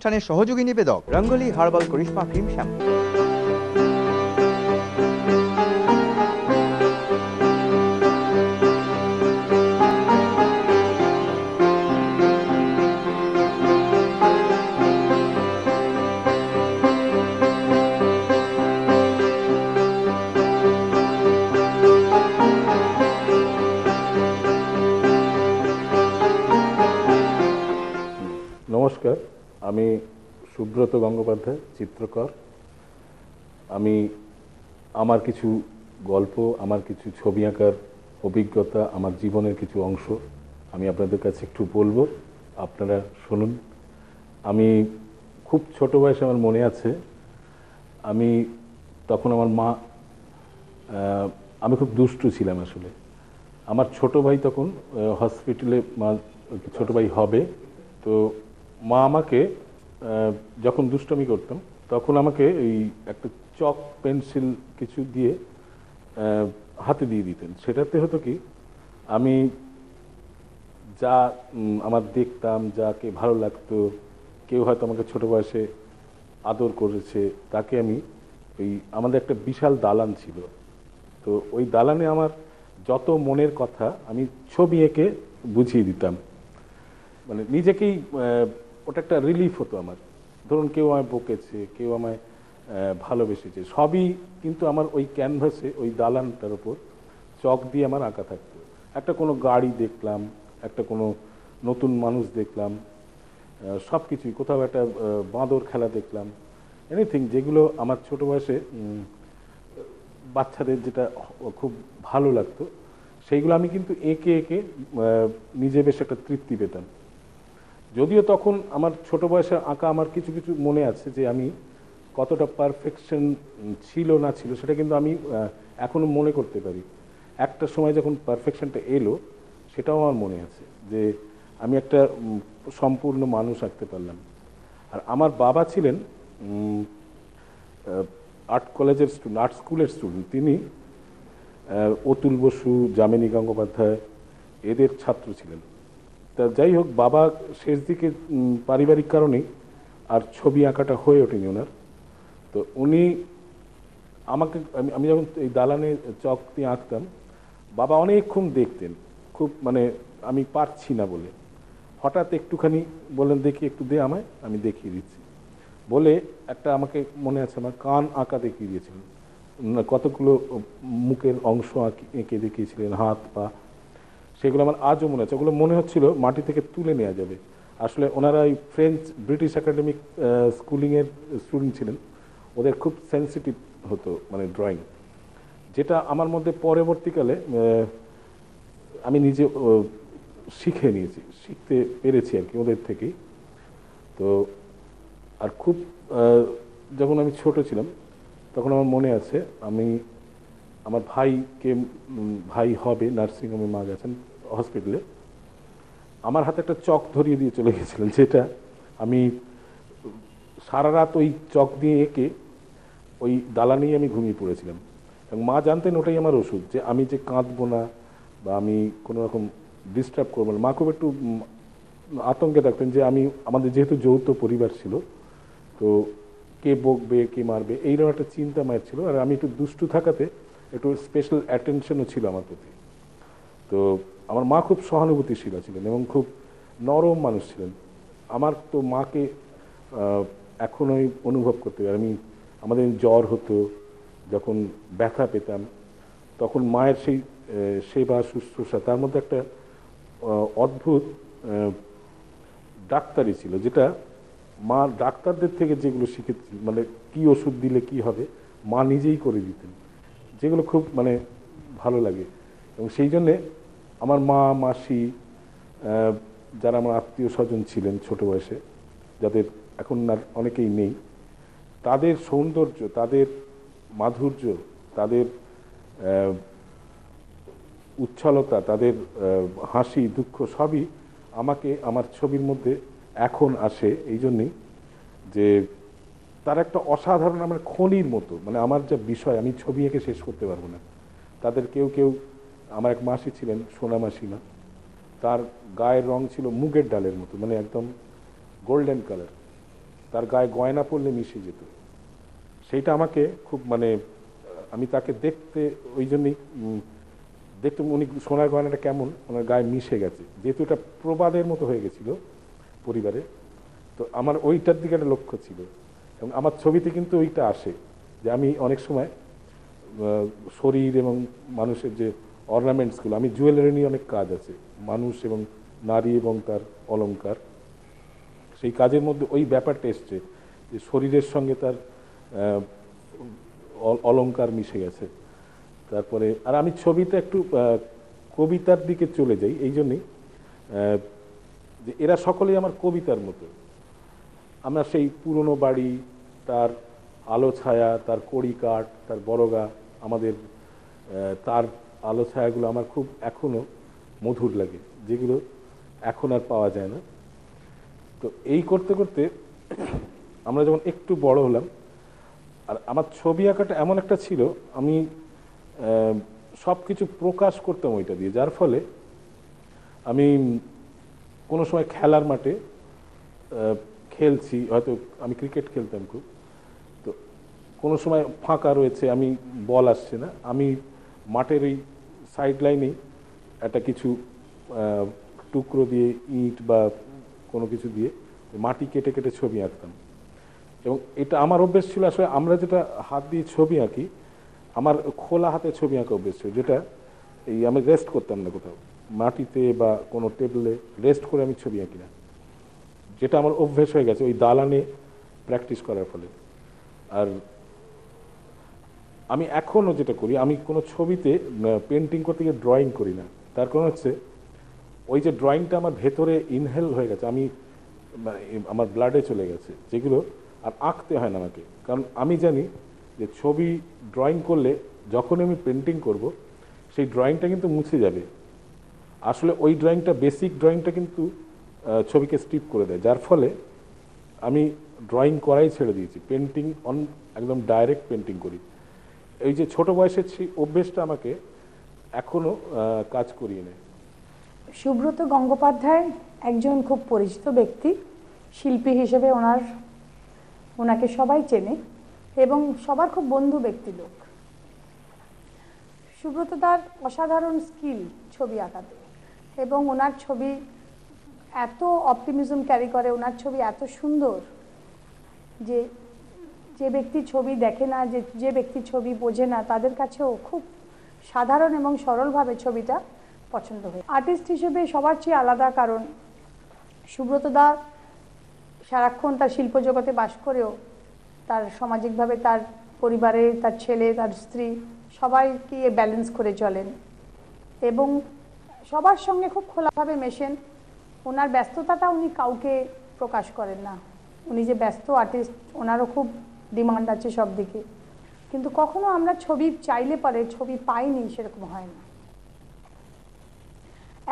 অনুষ্ঠানের সহযোগী নিবেদক Rangoli herbal Karishma cream shampoo. নমস্কার, আমি সুব্রত গঙ্গোপাধ্যায়, চিত্রকর। আমি আমার কিছু গল্প, আমার কিছু ছবি আঁকার অভিজ্ঞতা, আমার জীবনের কিছু অংশ আমি আপনাদের কাছে একটু বলবো, আপনারা শুনুন। আমি খুব ছোট বয়সে আমার মনে আছে, আমি তখন আমার মা, আমি খুব দুষ্টু ছিলাম আসলে। আমার ছোট ভাই তখন হসপিটালে, মা ছোট ভাই হবে, তো মা আমাকে যখন দুষ্টমি করতাম তখন আমাকে এই একটা চক পেন্সিল কিছু দিয়ে হাতে দিয়ে দিতেন। সেটাতে হতো কি, আমি যা আমার দেখতাম, যাকে ভালো লাগতো, কেউ হয়তো আমাকে ছোট বয়সে আদর করেছে, তাকে আমি আমাদের একটা বিশাল দালান ছিল, তো ওই দালানে আমার যত মনের কথা আমি ছবি এঁকে বুঝিয়ে দিতাম। মানে নিজেকেই ওটা একটা রিলিফ হতো আমার। ধরুন কেউ আমায় বকেছে, কেউ আমায় ভালোবেসেছে, সবই কিন্তু আমার ওই ক্যানভাসে, ওই দালানটার ওপর চক দিয়ে আমার আঁকা থাকতো। একটা কোনো গাড়ি দেখলাম, একটা কোনো নতুন মানুষ দেখলাম, সব কিছুই, কোথাও একটা বাঁদর খেলা দেখলাম, এনিথিং যেগুলো আমার ছোট বয়সে বাচ্চাদের যেটা খুব ভালো লাগতো, সেইগুলো আমি কিন্তু এঁকে এঁকে নিজে বেশ একটা তৃপ্তি পেতাম। যদিও তখন আমার ছোট বয়সে আঁকা আমার কিছু কিছু মনে আছে, যে আমি কতটা পারফেকশন ছিল না ছিল সেটা কিন্তু আমি এখনো মনে করতে পারি। একটা সময় যখন পারফেকশনটা এলো, সেটাও আমার মনে আছে, যে আমি একটা সম্পূর্ণ মানুষ আঁকতে পারলাম। আর আমার বাবা ছিলেন আর্ট কলেজের স্টুডেন্ট, আর্ট স্কুলের স্টুডেন্ট। তিনি অতুল বসু, যামিনী গঙ্গোপাধ্যায় এদের ছাত্র ছিলেন। তা যাই হোক, বাবা শেষ দিকে পারিবারিক কারণেই আর ছবি আঁকাটা হয়ে ওঠেনি ওনার। তো উনি আমাকে, আমি যখন এই দালানে চক দিয়ে আঁকতাম, বাবা অনেকক্ষণ দেখতেন, খুব মানে আমি পারছি না বলে। হঠাৎ একটুখানি বললেন, দেখি একটু দে আমায়, আমি দেখিয়ে দিচ্ছি বলে একটা, আমাকে মনে আছে আমার কান আঁকা দেখিয়ে দিয়েছিলেন, কতগুলো মুখের অংশ এঁকে দেখিয়েছিলেন, হাত পা, সেগুলো আমার আজও মনে আছে। ওগুলো মনে হচ্ছিল মাটি থেকে তুলে নেওয়া যাবে। আসলে ওনারা ওই ফ্রেঞ্চ ব্রিটিশ একাডেমিক স্কুলিংয়ের স্টুডেন্ট ছিলেন, ওদের খুব সেন্সিটিভ হতো মানে ড্রয়িং, যেটা আমার মধ্যে পরবর্তীকালে আমি নিজে শিখে নিয়েছি, শিখতে পেরেছি আর কি ওদের থেকেই। তো আর খুব যখন আমি ছোট ছিলাম তখন আমার মনে আছে, আমি আমার ভাইকে, ভাই হবে নার্সিংহোমে, মা গেছেন হসপিটালে, আমার হাতে একটা চক ধরিয়ে দিয়ে চলে গেছিলেন, যেটা আমি সারা রাত ওই চক দিয়ে এঁকে ওই দালানেই আমি ঘুমিয়ে পড়েছিলাম। এবং মা জানতেন ওটাই আমার ওষুধ, যে আমি যে কাঁদবো না বা আমি কোনো রকম ডিস্টার্ব করবো না। মা খুব একটু আতঙ্কে থাকতেন যে আমাদের যেহেতু যৌথ পরিবার ছিল, তো কে বকবে, কে মারবে, এইরকম একটা চিন্তা মায়ের ছিল। আর আমি একটু দুষ্টু থাকাতে একটু স্পেশাল অ্যাটেনশনও ছিল আমার প্রতি। তো আমার মা খুব সহানুভূতিশীল ছিলেন এবং খুব নরম মানুষ ছিলেন। আমার তো মাকে এখনোই অনুভব করতে পারি। আমাদের জ্বর হতো, যখন ব্যথা পেতাম, তখন মায়ের সেই সেবা শুশ্রূষা, তার মধ্যে একটা অদ্ভুত ডাক্তারি ছিল, যেটা মা ডাক্তারদের থেকে যেগুলো শিখেছিল, মানে কি ওষুধ দিলে কি হবে, মা নিজেই করে দিতেন, যেগুলো খুব মানে ভালো লাগে। এবং সেই জন্যে আমার মা, মাসি, যারা আমার আত্মীয় স্বজন ছিলেন ছোট বয়সে, যাদের এখন আর অনেকেই নেই, তাদের সৌন্দর্য, তাদের মাধুর্য, তাদের উচ্ছলতা, তাদের হাসি দুঃখ সবই আমাকে আমার ছবির মধ্যে এখন আসে। এই জন্যেই যে তার একটা অসাধারণ, আমার খনির মতো, মানে আমার যা বিষয় আমি ছবি এঁকে শেষ করতে পারবো না। তাদের কেউ কেউ, আমার এক মাসি ছিলেন, সোনা মাসিমা, তার গায়ের রং ছিল মুগের ডালের মতো, মানে একদম গোল্ডেন কালার। তার গায়ে গয়না পরলে মিশে যেত। সেইটা আমাকে খুব মানে আমি তাকে দেখতে ওই জন্যই দেখতে উনি সোনার গয়নাটা কেমন ওনার গায়ে মিশে গেছে, যেহেতু এটা প্রবাদের মতো হয়ে গেছিল পরিবারে। তো আমার ওইটার দিকে একটা লক্ষ্য ছিল এবং আমার ছবিতে কিন্তু ওইটা আসে যে আমি অনেক সময় শরীর এবং মানুষের যে অর্নামেন্টসগুলো, আমি জুয়েলারি নিয়ে অনেক কাজ আছে, মানুষ এবং নারী এবং তার অলংকার, সেই কাজের মধ্যে ওই ব্যাপারটা এসছে যে শরীরের সঙ্গে তার অলংকার মিশে গেছে। তারপরে আর আমি ছবিতে একটু কবিতার দিকে চলে যাই এই জন্যই যে এরা সকলেই আমার কবিতার মতো। আমরা সেই পুরনো বাড়ি, তার আলো ছায়া, তার কড়ি কাঠ, তার বড়গা, আমাদের তার আলো ছায়াগুলো আমার খুব এখনও মধুর লাগে, যেগুলো এখন আর পাওয়া যায় না। তো এই করতে করতে আমরা যখন একটু বড় হলাম, আর আমার ছবি আঁকাটা এমন একটা ছিল, আমি সব কিছু প্রকাশ করতাম ওইটা দিয়ে, যার ফলে আমি কোনো সময় খেলার মাঠে খেলছি, হয়তো আমি ক্রিকেট খেলতাম খুব, তো কোনো সময় ফাঁকা রয়েছে, আমি বল আসছে না, আমি মাঠের এই সাইড লাইনেই একটা কিছু টুকরো দিয়ে ইট বা কোনো কিছু দিয়ে মাটি কেটে কেটে ছবি আঁকতাম। এবং এটা আমার অভ্যেস ছিল, আসলে আমরা যেটা হাত দিয়ে ছবি আঁকি, আমার খোলা হাতে ছবি আঁকা অভ্যেস ছিল, যেটা এই আমি রেস্ট করতাম না কোথাও, মাটিতে বা কোনো টেবিলে রেস্ট করে আমি ছবি আঁকি না, যেটা আমার অভ্যেস হয়ে গেছে ওই দালানে প্র্যাকটিস করার ফলে। আর আমি এখনও যেটা করি, আমি কোনো ছবিতে পেন্টিং করতে গিয়ে ড্রয়িং করি না। তার কারণ হচ্ছে ওই যে ড্রয়িংটা আমার ভেতরে ইনহেল হয়ে গেছে, আমি আমার ব্লাডে চলে গেছে, যেগুলো আর আঁকতে হয় না আমাকে। কারণ আমি জানি যে ছবি ড্রয়িং করলে যখন আমি পেন্টিং করব, সেই ড্রয়িংটা কিন্তু মুছে যাবে। আসলে ওই ড্রয়িংটা, বেসিক ড্রয়িংটা কিন্তু ছবিকে স্ট্রিপ করে দেয়, যার ফলে আমি ড্রয়িং করাই ছেড়ে দিয়েছি, পেন্টিং একদম ডাইরেক্ট পেন্টিং করি। এই যে ছোট বয়সের সেই অভ্যেসটা আমাকে এখনও কাজ করিয়ে নেয়। সুব্রত গঙ্গোপাধ্যায় একজন খুব পরিচিত ব্যক্তি, শিল্পী হিসেবে ওনাকে সবাই চেনে এবং সবার খুব বন্ধু ব্যক্তি লোক। সুব্রত দার অসাধারণ স্কিল ছবি আঁকাতে, এবং ওনার ছবি এত অপটিমিজম ক্যারি করে, ওনার ছবি এত সুন্দর যে যে ব্যক্তি ছবি দেখে না, যে ব্যক্তি ছবি বোঝে না, তাদের কাছেও খুব সাধারণ এবং সরলভাবে ছবিটা পছন্দ হয়। আর্টিস্ট হিসেবে সবার চেয়ে আলাদা, কারণ সুব্রত দা সারাক্ষণ তার শিল্প জগতে বাস করেও তার সামাজিকভাবে তার পরিবারে, তার ছেলে, তার স্ত্রী সবাইকে ব্যালেন্স করে চলেন এবং সবার সঙ্গে খুব খোলাভাবে মেশেন। ওনার ব্যস্ততাটা উনি কাউকে প্রকাশ করেন না। উনি যে ব্যস্ত আর্টিস্ট, ওনারও খুব ডিমান্ড আছে সব দিকে, কিন্তু কখনো আমরা ছবি চাইলে পরে ছবি পাইনি, সেরকম হয় না।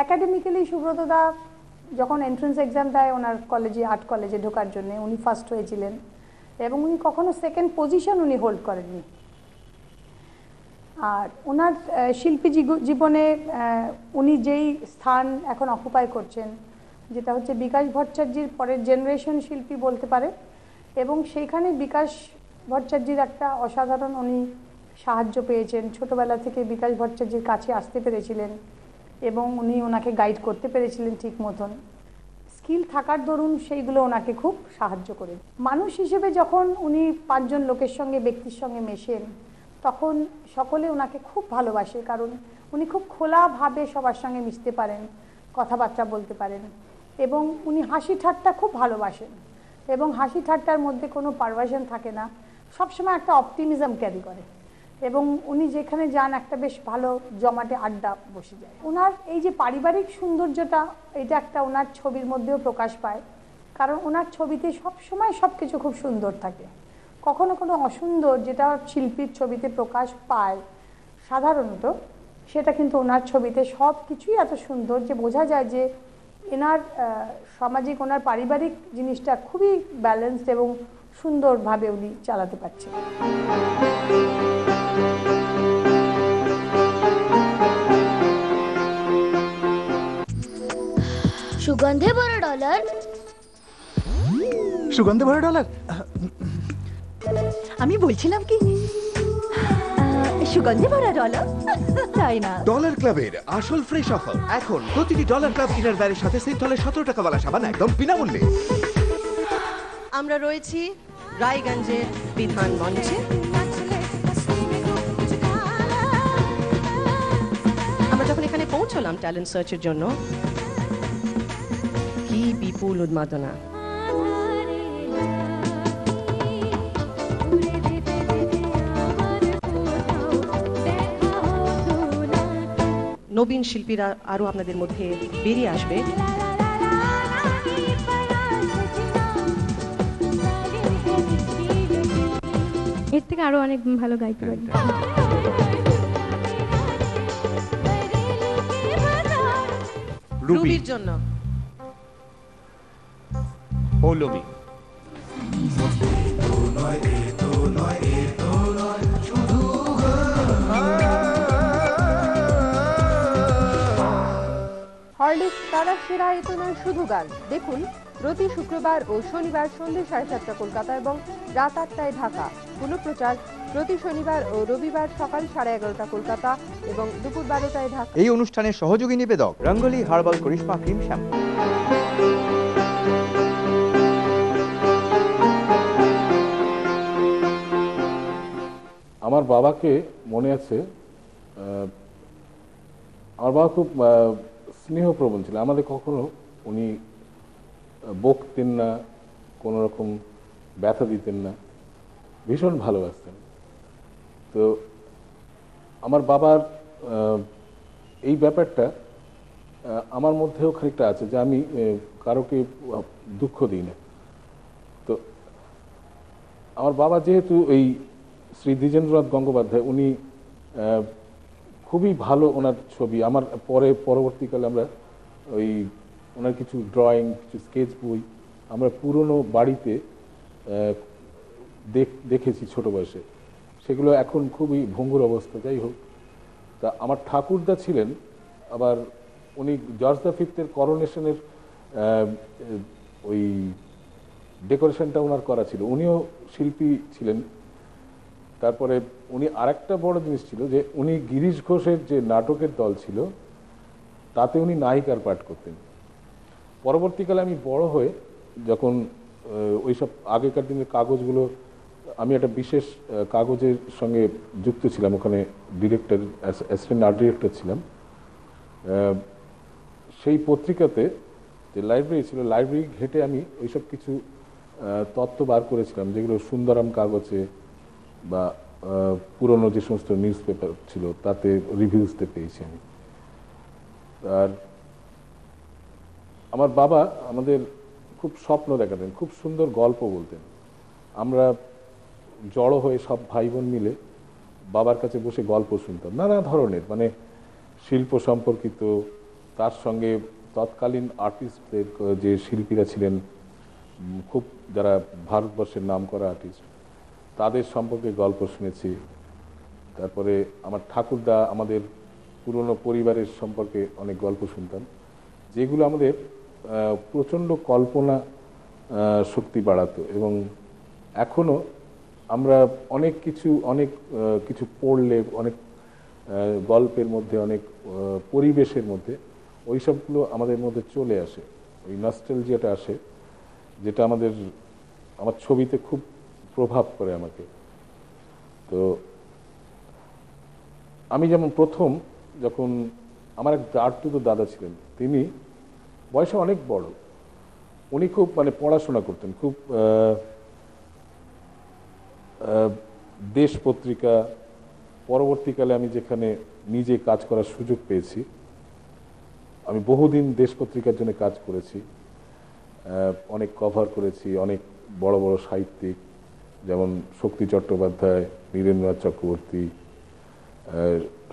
একাডেমিক্যালি সুব্রত দা যখন এন্ট্রান্স এক্সাম দেয় ওনার কলেজে, আর্ট কলেজে ঢোকার জন্য, উনি ফার্স্ট হয়েছিলেন এবং উনি কখনো সেকেন্ড পজিশন উনি হোল্ড করেননি। আর ওনার শিল্পী জীবনে উনি যেই স্থান এখন অকুপাই করছেন, যেটা হচ্ছে বিকাশ ভট্টাচার্যের পরের জেনারেশন শিল্পী বলতে পারে, এবং সেইখানে বিকাশ ভট্টাচার্যের একটা অসাধারণ উনি সাহায্য পেয়েছেন। ছোটোবেলা থেকে বিকাশ ভট্টাচার্যের কাছে আসতে পেরেছিলেন এবং উনি ওনাকে গাইড করতে পেরেছিলেন ঠিক মতন। স্কিল থাকার দরুন সেইগুলো ওনাকে খুব সাহায্য করে। মানুষ হিসেবে যখন উনি পাঁচজন লোকের সঙ্গে, ব্যক্তির সঙ্গে মেশেন, তখন সকলে ওনাকে খুব ভালোবাসে, কারণ উনি খুব খোলাভাবে সবার সঙ্গে মিশতে পারেন, কথাবার্তা বলতে পারেন, এবং উনি হাসি ঠাট্টা খুব ভালোবাসেন এবং হাসি ঠাট্টার মধ্যে কোনো পারভার্সন থাকে না, সবসময় একটা অপটিমিজম ক্যারি করে এবং উনি যেখানে যান একটা বেশ ভালো জমাটে আড্ডা বসে যায়। ওনার এই যে পারিবারিক সৌন্দর্যটা, এটা একটা ওনার ছবির মধ্যেও প্রকাশ পায়, কারণ ওনার ছবিতে সবসময় সব কিছু খুব সুন্দর থাকে, কখনো কোনো অসুন্দর যেটা শিল্পীর ছবিতে প্রকাশ পায় সাধারণত, সেটা কিন্তু ওনার ছবিতে সব কিছুই এত সুন্দর যে বোঝা যায় যে এনার সামাজিক, ওনার পারিবারিক জিনিসটা খুবই ব্যালেন্সড এবং সুন্দরভাবে উনি চালাতে পারছেন। সুগন্ধে ভরা ডলার সুগন্ধে ভরা ডলার। আমি বলছিলাম কি সুগন্ধি ভরা ডলার তাই না? ডলার ক্লাবের আসল ফ্রেশ অফার এখন প্রতিটি ডলার ক্লাব ইনার ব্যারের সাথে সিনথলের 17 টাকা ওয়ালা সাবান একদম বিনামূল্যে। আমরা রয়েছি রায়গঞ্জের বিধান মঞ্চে। আমরা যখন এখানে পৌঁছলাম ট্যালেন্ট সার্চের জন্য, কি বিপুল উন্মাদনা। নবীন শিল্পীরা আরো আপনাদের মধ্যে বেরিয়ে আসবে। এর থেকে আরো অনেক ভালো গাইতে পারি। রুবির জন্য পৌলমী। হরলিক্স তারা সেরা এত নয় শুধু গান দেখুন প্রতি শুক্রবার ও শনিবার সন্ধ্যে 7:30 কলকাতা এবং রাত 8টায় ঢাকা। পুনঃপ্রচার প্রতি শনিবার ও রবিবার সকাল 11:30 কলকাতা এবং দুপুর 12টায় ঢাকা। এই অনুষ্ঠানের সহযোগী নিবেদক Rangoli herbal Karishma cream shampoo. আমার বাবাকে মনে আছে, আমার বাবা খুব স্নেহপ্রবণ ছিলেন। আমাদের কখনো উনি বকতেন না, কোনো রকম ব্যথা দিতেন না, ভীষণ ভালোবাসতেন। তো আমার বাবার এই ব্যাপারটা আমার মধ্যেও খানিকটা আছে যে আমি কারোকে দুঃখ দিই না। তো আমার বাবা যেহেতু এই শ্রী দ্বিজেন্দ্রনাথ গঙ্গোপাধ্যায়, উনি খুবই ভালো, ওনার ছবি আমার পরবর্তীকালে আমরা ওই ওনার কিছু ড্রয়িং, কিছু স্কেচ বই আমরা পুরনো বাড়িতে দেখেছি ছোট বয়সে, সেগুলো এখন খুবই ভঙ্গুর অবস্থা। যাই হোক, তা আমার ঠাকুরদা ছিলেন আবার, উনি জর্জ দ্য ফিফথের করোনেশনের ওই ডেকোরেশনটা ওনার করা ছিল, উনিও শিল্পী ছিলেন। তারপরে উনি আরেকটা বড় জিনিস ছিল যে উনি গিরিশ ঘোষের যে নাটকের দল ছিল তাতে উনি নায়িকার পাঠ করতেন। পরবর্তীকালে আমি বড় হয়ে যখন ওইসব আগেকার দিনের কাগজগুলো, আমি একটা বিশেষ কাগজের সঙ্গে যুক্ত ছিলাম, ওখানে ডিরেক্টর, অ্যাসিস্ট্যান্ট আর্ট ডিরেক্টর ছিলাম। সেই পত্রিকাতে যে লাইব্রেরি ছিল, লাইব্রেরি ঘেটে আমি ওইসব কিছু তথ্য বার করেছিলাম যেগুলো সুন্দরাম কাগজে বা পুরনো যে সমস্ত নিউজ পেপার ছিল তাতে রিভিউজতে পেয়েছি আমি। আর আমার বাবা আমাদের খুব স্বপ্ন দেখাতেন, খুব সুন্দর গল্প বলতেন। আমরা জড়ো হয়ে সব ভাই বোন মিলে বাবার কাছে বসে গল্প শুনতাম নানা ধরনের, মানে শিল্প সম্পর্কিত, তার সঙ্গে তৎকালীন আর্টিস্টদের যে শিল্পীরা ছিলেন খুব, যারা ভারতবর্ষের নামকরা আর্টিস্ট, তাদের সম্পর্কে গল্প শুনেছি। তারপরে আমার ঠাকুরদা, আমাদের পুরনো পরিবারের সম্পর্কে অনেক গল্প শুনতাম, যেগুলো আমাদের প্রচণ্ড কল্পনা শক্তি বাড়াতো। এবং এখনও আমরা অনেক কিছু পড়লে, অনেক গল্পের মধ্যে, অনেক পরিবেশের মধ্যে ওই সবগুলো আমাদের মধ্যে চলে আসে, ওই নস্টালজিয়াটা আসে, যেটা আমার ছবিতে খুব প্রভাব করে আমাকে। তো আমি যেমন প্রথম, যখন আমার এক আর্তুতো দাদা ছিলেন, তিনি বয়সে অনেক বড়, উনি খুব মানে পড়াশোনা করতেন, খুব দেশ পত্রিকা, পরবর্তীকালে আমি যেখানে নিজে কাজ করার সুযোগ পেয়েছি, আমি বহুদিন দেশ পত্রিকার জন্য কাজ করেছি, অনেক কভার করেছি, অনেক বড় বড় সাহিত্যিক যেমন শক্তি চট্টোপাধ্যায়, নীরেন্দ্রনাথ চক্রবর্তী,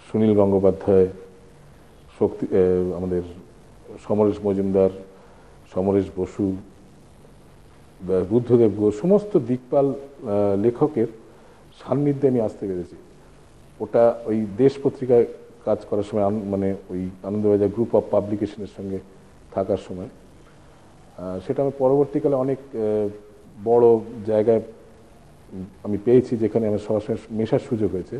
সুনীল গঙ্গোপাধ্যায়, আমাদের সমরেশ মজুমদার, সমরেশ বসু, বুদ্ধদেব ঘোষ, সমস্ত দিকপাল লেখকের সান্নিধ্যে আমি আসতে পেরেছি। ওটা ওই দেশ পত্রিকায় কাজ করার সময়, মানে ওই আনন্দবাজার গ্রুপ অফ পাবলিকেশনের সঙ্গে থাকার সময়, সেটা আমি পরবর্তীকালে অনেক বড় জায়গায় আমি পেয়েছি, যেখানে আমার সবার সঙ্গে মেশার সুযোগ হয়েছে।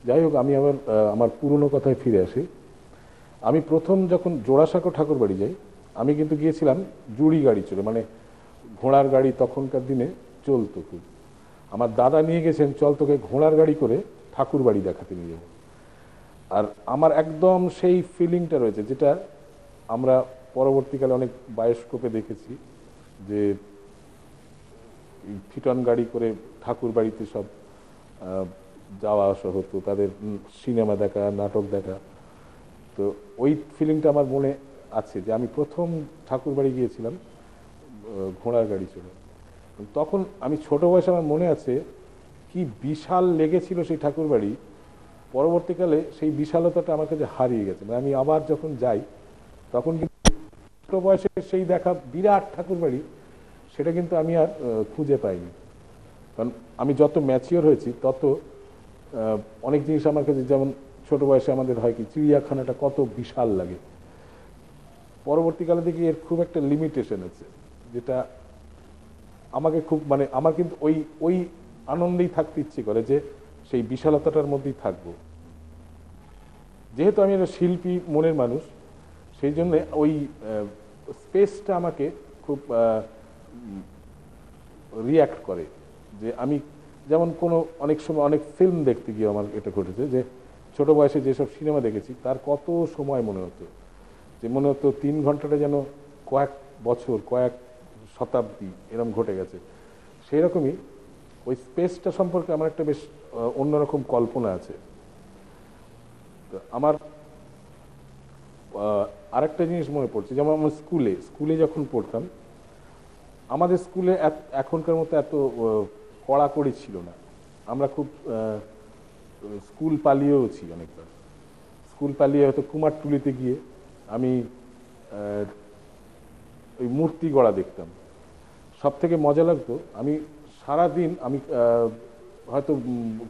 যাই হোক, আমি আবার আমার পুরনো কথায় ফিরে আসি। আমি প্রথম যখন জোড়াসাঁকো ঠাকুরবাড়ি যাই, আমি কিন্তু গিয়েছিলাম জুড়ি গাড়ি চলে, মানে ঘোড়ার গাড়ি তখনকার দিনে চলতো খুব। আমার দাদা নিয়ে গেছেন, চল তোকে ঘোড়ার গাড়ি করে ঠাকুরবাড়ি দেখাতে নিয়ে যাবো। আর আমার একদম সেই ফিলিংটা রয়েছে, যেটা আমরা পরবর্তীকালে অনেক বায়োস্কোপে দেখেছি, যে ফিটন গাড়ি করে ঠাকুর বাড়িতে সব যাওয়া আসা হতো, তাদের সিনেমা দেখা, নাটক দেখা। তো ওই ফিলিংটা আমার মনে আছে, যে আমি প্রথম ঠাকুর বাড়ি গিয়েছিলাম ঘোড়ার গাড়ি চড়ে। তখন আমি ছোট বয়সে, আমার মনে আছে কি বিশাল লেগেছিল সেই ঠাকুর বাড়ি। পরবর্তীকালে সেই বিশালতাটা আমার কাছে হারিয়ে গেছে। মানে আমি আবার যখন যাই, তখন কিন্তু ছোট বয়সে সেই দেখা বিরাট ঠাকুর বাড়ি, সেটা কিন্তু আমি আর খুঁজে পাইনি। কারণ আমি যত ম্যাচিওর হয়েছি, তত অনেক জিনিস আমার কাছে, যেমন ছোট বয়সে আমাদের হয় কি, চিড়িয়াখানাটা কত বিশাল লাগে, পরবর্তীকালে দেখি এর খুব একটা লিমিটেশন আছে, যেটা আমাকে খুব, মানে আমার কিন্তু ওই আনন্দেই থাকতে ইচ্ছে করে, যে সেই বিশালতাটার মধ্যেই থাকবো। যেহেতু আমি একটা শিল্পী মনের মানুষ, সেই জন্য ওই স্পেসটা আমাকে খুব রিয়্যাক্ট করে। যে আমি যেমন অনেক সময় অনেক ফিল্ম দেখতে গিয়ে আমার এটা ঘটেছে, যে ছোট বয়সে যেসব সিনেমা দেখেছি, তার কত সময় মনে হতো, যে মনে হতো 3 ঘন্টাটা যেন কয়েক বছর, কয়েক শতাব্দী এরকম ঘটে গেছে। সেই রকমই ওই স্পেসটা সম্পর্কে আমার একটা বেশ অন্যরকম কল্পনা আছে। তো আমার আরেকটা জিনিস মনে পড়ছে, যেমন আমরা স্কুলে যখন পড়তাম, আমাদের স্কুলে এখনকার মতো এত কড়াকড়ি ছিল না। আমরা খুব স্কুল পালিয়েওছি অনেকবার। স্কুল পালিয়ে হয়তো কুমারটুলিতে গিয়ে আমি ওই মূর্তি গড়া দেখতাম। সব থেকে মজা লাগতো, আমি সারাদিন আমি হয়তো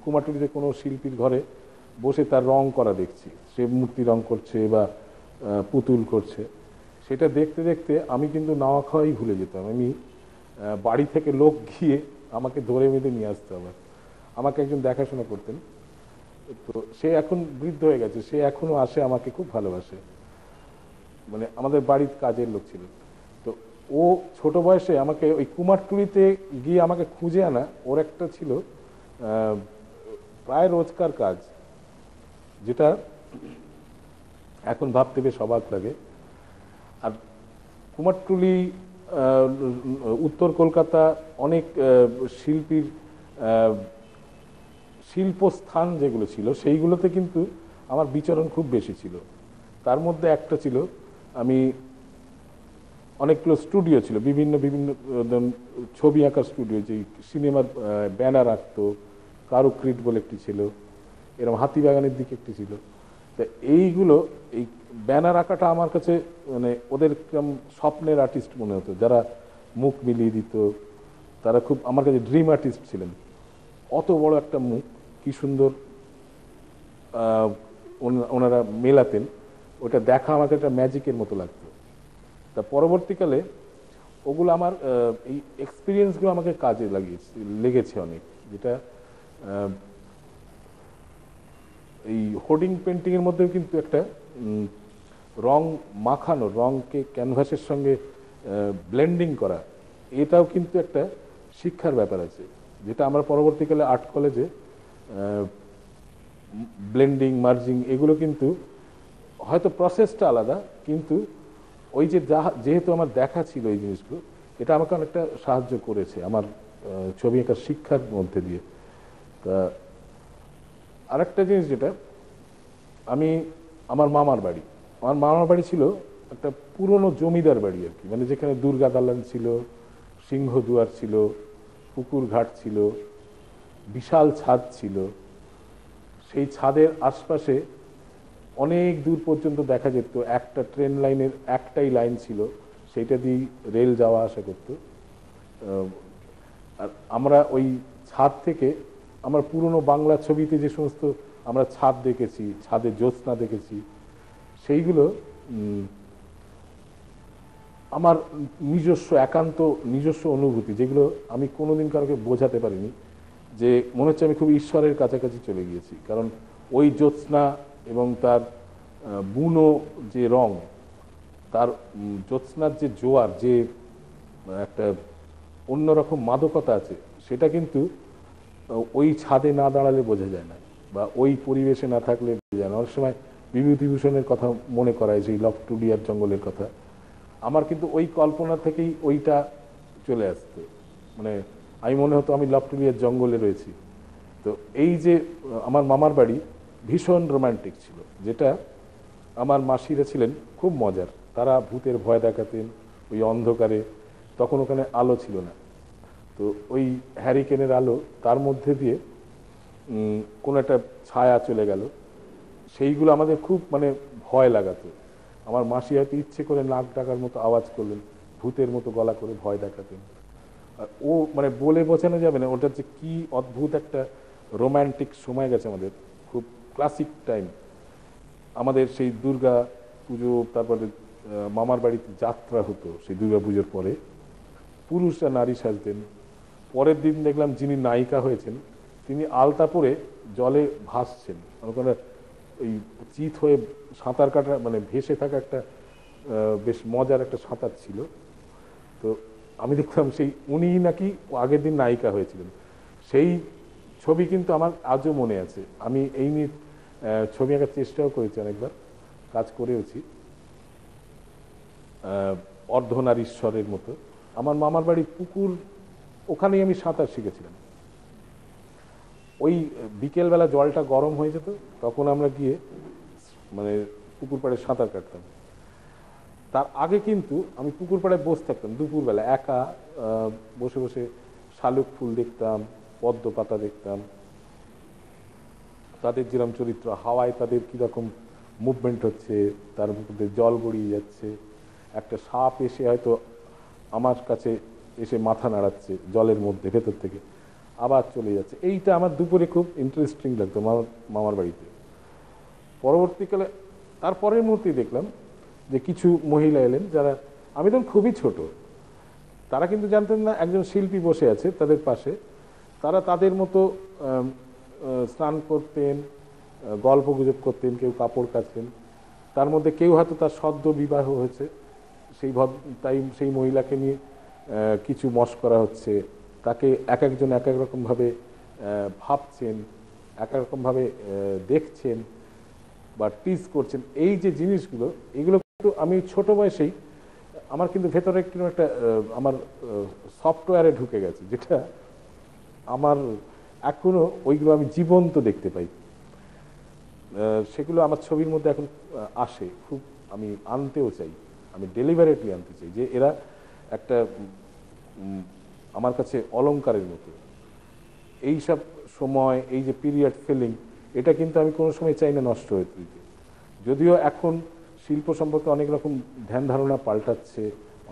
কুমারটুলিতে কোনো শিল্পীর ঘরে বসে তার রং করা দেখছি, সে মূর্তি রং করছে বা পুতুল করছে। সেটা দেখতে দেখতে আমি কিন্তু নাওয়া খাওয়াই ভুলে যেতাম। আমি বাড়ি থেকে লোক গিয়ে আমাকে ধরে বেঁধে নিয়ে আসতে হবে। আমাকে একজন দেখাশোনা করতেন, তো সে এখন বৃদ্ধ হয়ে গেছে, সে এখনো আসে, আমাকে খুব ভালোবাসে, মানে আমাদের বাড়ির কাজের লোক ছিল। তো ও ছোট বয়সে আমাকে ওই কুমারটুলিতে গিয়ে আমাকে খুঁজে আনা ওর একটা ছিল প্রায় রোজকার কাজ, যেটা এখন ভাবতে বেশ অবাক লাগে। আর কুমারটুলি, উত্তর কলকাতা, অনেক শিল্পীর শিল্পস্থান যেগুলো ছিল, সেইগুলোতে কিন্তু আমার বিচরণ খুব বেশি ছিল। তার মধ্যে একটা ছিল, আমি অনেকগুলো স্টুডিও ছিল, বিভিন্ন ছবি আঁকার স্টুডিও, যে সিনেমার ব্যানার আঁকতো, কারুক্রিট বলে একটি ছিল, এরকম হাতিবাগানের দিকে একটি ছিল। তা এইগুলো, এই ব্যানার আঁকাটা আমার কাছে, মানে ওদের স্বপ্নের আর্টিস্ট মনে হতো, যারা মুখ মিলিয়ে দিত, তারা খুব আমার কাছে ড্রিম আর্টিস্ট ছিলেন। অত বড় একটা মুখ, কি সুন্দর ওনারা মেলাতেন, ওটা দেখা আমাকে একটা ম্যাজিকের মতো লাগতো। তা পরবর্তীকালে ওগুলো আমার এই এক্সপিরিয়েন্সগুলো আমাকে কাজে লেগেছে অনেক, যেটা এই হোর্ডিং পেন্টিংয়ের মধ্যেও কিন্তু একটা রং মাখানো, রংকে ক্যানভাসের সঙ্গে ব্লেন্ডিং করা, এটাও কিন্তু একটা শিক্ষার ব্যাপার আছে, যেটা আমরা পরবর্তীকালে আর্ট কলেজে ব্লেন্ডিং, মার্জিং, এগুলো কিন্তু হয়তো প্রসেসটা আলাদা, কিন্তু ওই যে যেহেতু আমার দেখা ছিল এই জিনিসগুলো, এটা আমাকে অনেকটা সাহায্য করেছে আমার ছবি আঁকার শিক্ষার মধ্যে দিয়ে। তা আরেকটা জিনিস, যেটা আমার মামার বাড়ি ছিল একটা পুরনো জমিদার বাড়ি আর কি, মানে যেখানে দুর্গা দালান ছিল, সিংহদুয়ার ছিল, পুকুর ঘাট ছিল, বিশাল ছাদ ছিল। সেই ছাদের আশপাশে অনেক দূর পর্যন্ত দেখা যেত, একটা ট্রেন লাইনের একটাই লাইন ছিল, সেইটা দিয়ে রেল যাওয়া আসা করত। আর আমরা ওই ছাদ থেকে, আমরা পুরনো বাংলা ছবিতে যে সমস্ত আমরা ছাদ দেখেছি, ছাদে জ্যোৎস্না দেখেছি, সেইগুলো আমার নিজস্ব একান্ত নিজস্ব অনুভূতি, যেগুলো আমি কোনোদিন কারোকে বোঝাতে পারিনি, যে মনে হচ্ছে আমি খুব ঈশ্বরের কাছাকাছি চলে গিয়েছি। কারণ ওই জ্যোৎস্না এবং তার বুনো যে রং, তার জ্যোৎস্নার যে জোয়ার, যে একটা অন্যরকম মাদকতা আছে, সেটা কিন্তু ওই ছাদে না দাঁড়ালে বোঝা যায় না, বা ওই পরিবেশে না থাকলে বোঝা যায় না। অনেক সময় বিভূতিভূষণের কথা মনে করায়, সেই লফটুডিয়ার জঙ্গলের কথা। আমার কিন্তু ওই কল্পনা থেকেই ওইটা চলে আসতো, মানে আমি মনে হতো আমি লফটুডিয়ার জঙ্গলে রয়েছি। তো এই যে আমার মামার বাড়ি ভীষণ রোমান্টিক ছিল, যেটা আমার মাসিরা ছিলেন খুব মজার। তারা ভূতের ভয় দেখাতেন ওই অন্ধকারে, তখন ওখানে আলো ছিল না, তো ওই হ্যারিকেনের আলো, তার মধ্যে দিয়ে কোনো একটা ছায়া চলে গেল, সেইগুলো আমাদের খুব মানে ভয় লাগাতো। আমার মাসি হয়তো ইচ্ছে করে নাক ডাকার মতো আওয়াজ করলেন, ভূতের মতো গলা করে ভয় দেখাতেন। আর ও মানে বলে বোঝানো যাবে না, ওটার যে কি অদ্ভুত একটা রোম্যান্টিক সময় গেছে আমাদের, খুব ক্লাসিক টাইম। আমাদের সেই দুর্গা পুজো, তারপরে মামার বাড়িতে যাত্রা হতো, সেই দুর্গা পুজোর পরে পুরুষরা নারী সাজতেন। পরের দিন দেখলাম যিনি নায়িকা হয়েছেন তিনি আলতা পরে জলে ভাসছেন, ওখানে ওই চিত হয়ে সাঁতার কাটা, মানে ভেসে থাকা একটা বেশ মজার একটা সাঁতার ছিল। তো আমি দেখলাম সেই উনি নাকি আগের দিন নায়িকা হয়েছিলেন। সেই ছবি কিন্তু আমার আজও মনে আছে। আমি এই নিয়ে ছবি আঁকার চেষ্টাও করেছি, অনেকবার কাজ করেওছি, অর্ধনারীশ্বরের মতো। আমার মামার বাড়ি পুকুর, ওখানেই আমি সাঁতার শিখেছিলাম। ওই বিকেলবেলা জলটা গরম হয়ে যেত, তখন আমরা গিয়ে মানে পুকুর পাড়ে সাঁতার কাটতাম। তার আগে কিন্তু আমি পুকুর পাড়ে বসে থাকতাম দুপুরবেলা, একা বসে বসে শালুক ফুল দেখতাম, পদ্ম পাতা দেখতাম, তাদের যেরকম চরিত্র, হাওয়ায় তাদের কীরকম মুভমেন্ট হচ্ছে, তার মধ্যে জল গড়িয়ে যাচ্ছে, একটা সাপ এসে হয়তো আমার কাছে এসে মাথা নাড়াচ্ছে জলের মধ্যে ভেতর থেকে, আবার চলে যাচ্ছে। এইটা আমার দুপুরে খুব ইন্টারেস্টিং লাগতো মামার বাড়িতে। পরবর্তীকালে তারপরের মুহূর্তেই দেখলাম যে কিছু মহিলা এলেন, যারা, আমি তখন খুবই ছোট, তারা কিন্তু জানতেন না একজন শিল্পী বসে আছে তাদের পাশে। তারা তাদের মতো স্নান করতেন, গল্প গুজব করতেন, কেউ কাপড় কাচতেন। তার মধ্যে কেউ হয়তো তার সদ্য বিবাহ হয়েছে, তাই সেই মহিলাকে নিয়ে কিছু মশকরা হচ্ছে, তাকে এক একজন এক এক রকমভাবে ভাবছেন, এক এক রকমভাবে দেখছেন বা টিজ করছেন। এই যে জিনিসগুলো, এগুলো কিন্তু আমি ছোট বয়সেই আমার কিন্তু ভেতরে একটু একটা আমার সফটওয়্যারে ঢুকে গেছে, যেটা আমার এখনো ওইগুলো আমি জীবন্ত দেখতে পাই। সেগুলো আমার ছবির মধ্যে এখন আসে, খুব আমি আনতেও চাই, আমি ডেলিভারেটলি আনতে চাই, যে এরা একটা আমার কাছে অলংকারের মতো। এইসব সময়, এই যে পিরিয়ড ফিলিং, এটা কিন্তু আমি কোনো সময় চাই না নষ্ট হয়ে দিতে। যদিও এখন শিল্প সম্পর্কে অনেক রকম ধ্যান ধারণা পাল্টাচ্ছে,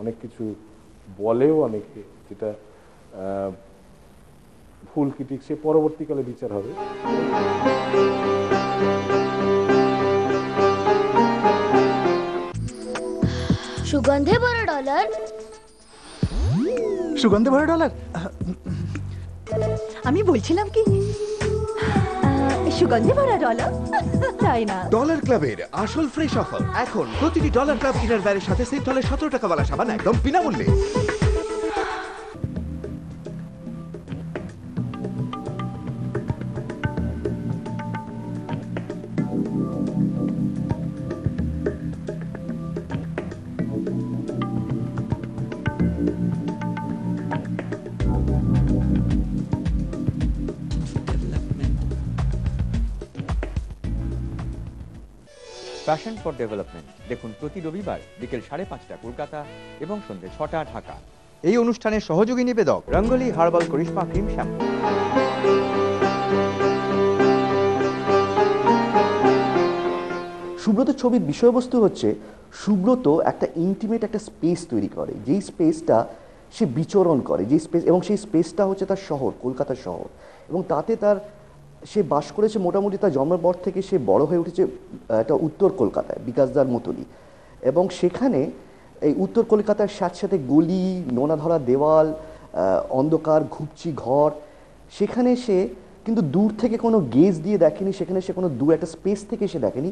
অনেক কিছু বলেও অনেকে, যেটা ভুল কি ঠিক সে পরবর্তীকালে বিচার হবে। সুগন্ধে ভরা ডলার, সুগন্ধে ভরা ডলার। আমি বলছিলাম কি, সুগন্ধি ভরা ডলার, তাই না? ডলার ক্লাবের আসল ফ্রেশ অফার, এখন প্রতিটি ডলার ক্লাব ইনারওয়্যারের সাথে সিন্থলের 17 টাকাওয়ালা সাবান একদম বিনামূল্যে। প্যাশন ফর ডেভেলপমেন্ট দেখুন প্রতি রবিবার বিকেল 5:30 কলকাতা এবং সন্ধ্যে 6টা ঢাকা। এই অনুষ্ঠানের সহযোগী নিবেদক Rangoli herbal Karishma cream shampoo. Subrata ছবির বিষয়বস্তু হচ্ছে, সুব্রত একটা ইন্টিমেট একটা স্পেস তৈরি করে, যেই স্পেসটা সে বিচরণ করে, যেই স্পেস, এবং সেই স্পেসটা হচ্ছে তার শহর, কলকাতা শহর। এবং তাতে সে বাস করেছে মোটামুটি তার জন্মের পর থেকে, সে বড় হয়ে উঠেছে একটা উত্তর কলকাতায়, বিকাশদার মতনই। এবং সেখানে এই উত্তর কলকাতার সাথে সাথে গলি, নোনা ধরা দেওয়াল, অন্ধকার ঘুপচি ঘর, সেখানে সে কিন্তু দূর থেকে কোনো গেজ দিয়ে দেখেনি, সেখানে সে কোনো দূর একটা স্পেস থেকে সে দেখেনি,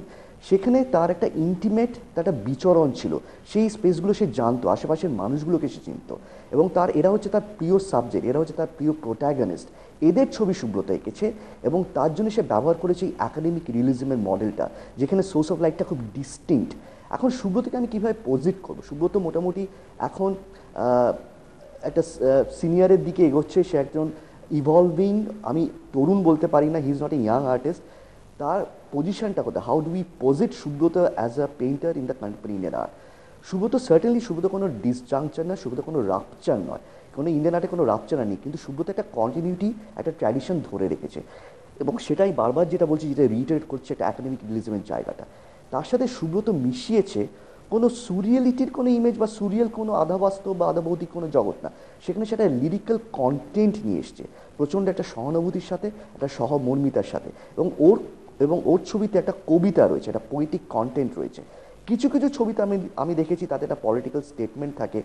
সেখানে তার একটা ইন্টিমেট, তার একটা বিচরণ ছিল, সেই স্পেসগুলো সে জানতো, আশেপাশের মানুষগুলোকে সে চিনত, এবং এরা হচ্ছে তার প্রিয় সাবজেক্ট, এরা হচ্ছে তার প্রিয় প্রোটাগনিস্ট, এদের ছবি সুব্রত এঁকেছে, এবং তার জন্য সে ব্যবহার করেছে এই একাডেমিক রিয়েলিজমের মডেলটা, যেখানে সোর্স অফ লাইটটা খুব ডিস্টিংক্ট। এখন সুব্রতকে আমি কীভাবে পজিট করবো? সুব্রত মোটামুটি এখন একটা সিনিয়রের দিকে এগোচ্ছে, সে একজন ইভলভিং, আমি তরুণ বলতে পারি না, he is not a young artist. তার পজিশনটা কোথায়? How do we posit Subrata as a painter in the contemporary art? Subrata certainly, Subrata কোনো ডিসজাংচার না, সুব্রত কোনো রাপচার নয়, কোনো ইন্ডিয়ান আর্টে কোনো রাপচার নেই, কিন্তু সুব্রত একটা কন্টিনিউটি, একটা ট্র্যাডিশন ধরে রেখেছে, এবং সেটাই বারবার যেটা বলছি, যেটা রিটারেট করছে একটা একাডেমিক রিয়েলিজমের জায়গাটা। তার সাথে সুব্রত মিশিয়েছে কোনো সুরিয়ালিটির কোনো ইমেজ বা সুরিয়াল কোনো আধাবাস্তব বা আধাভৌতিক কোনো জগৎ না, সেখানে সেটা লিরিক্যাল কন্টেন্ট নিয়ে এসছে প্রচণ্ড একটা সহানুভূতির সাথে, একটা সহমর্মিতার সাথে, এবং ওর ছবিতে একটা কবিতা রয়েছে, একটা পোয়েটিক কন্টেন্ট রয়েছে। কিছু কিছু ছবিতে আমি দেখেছি তাতে একটা পলিটিক্যাল স্টেটমেন্ট থাকে,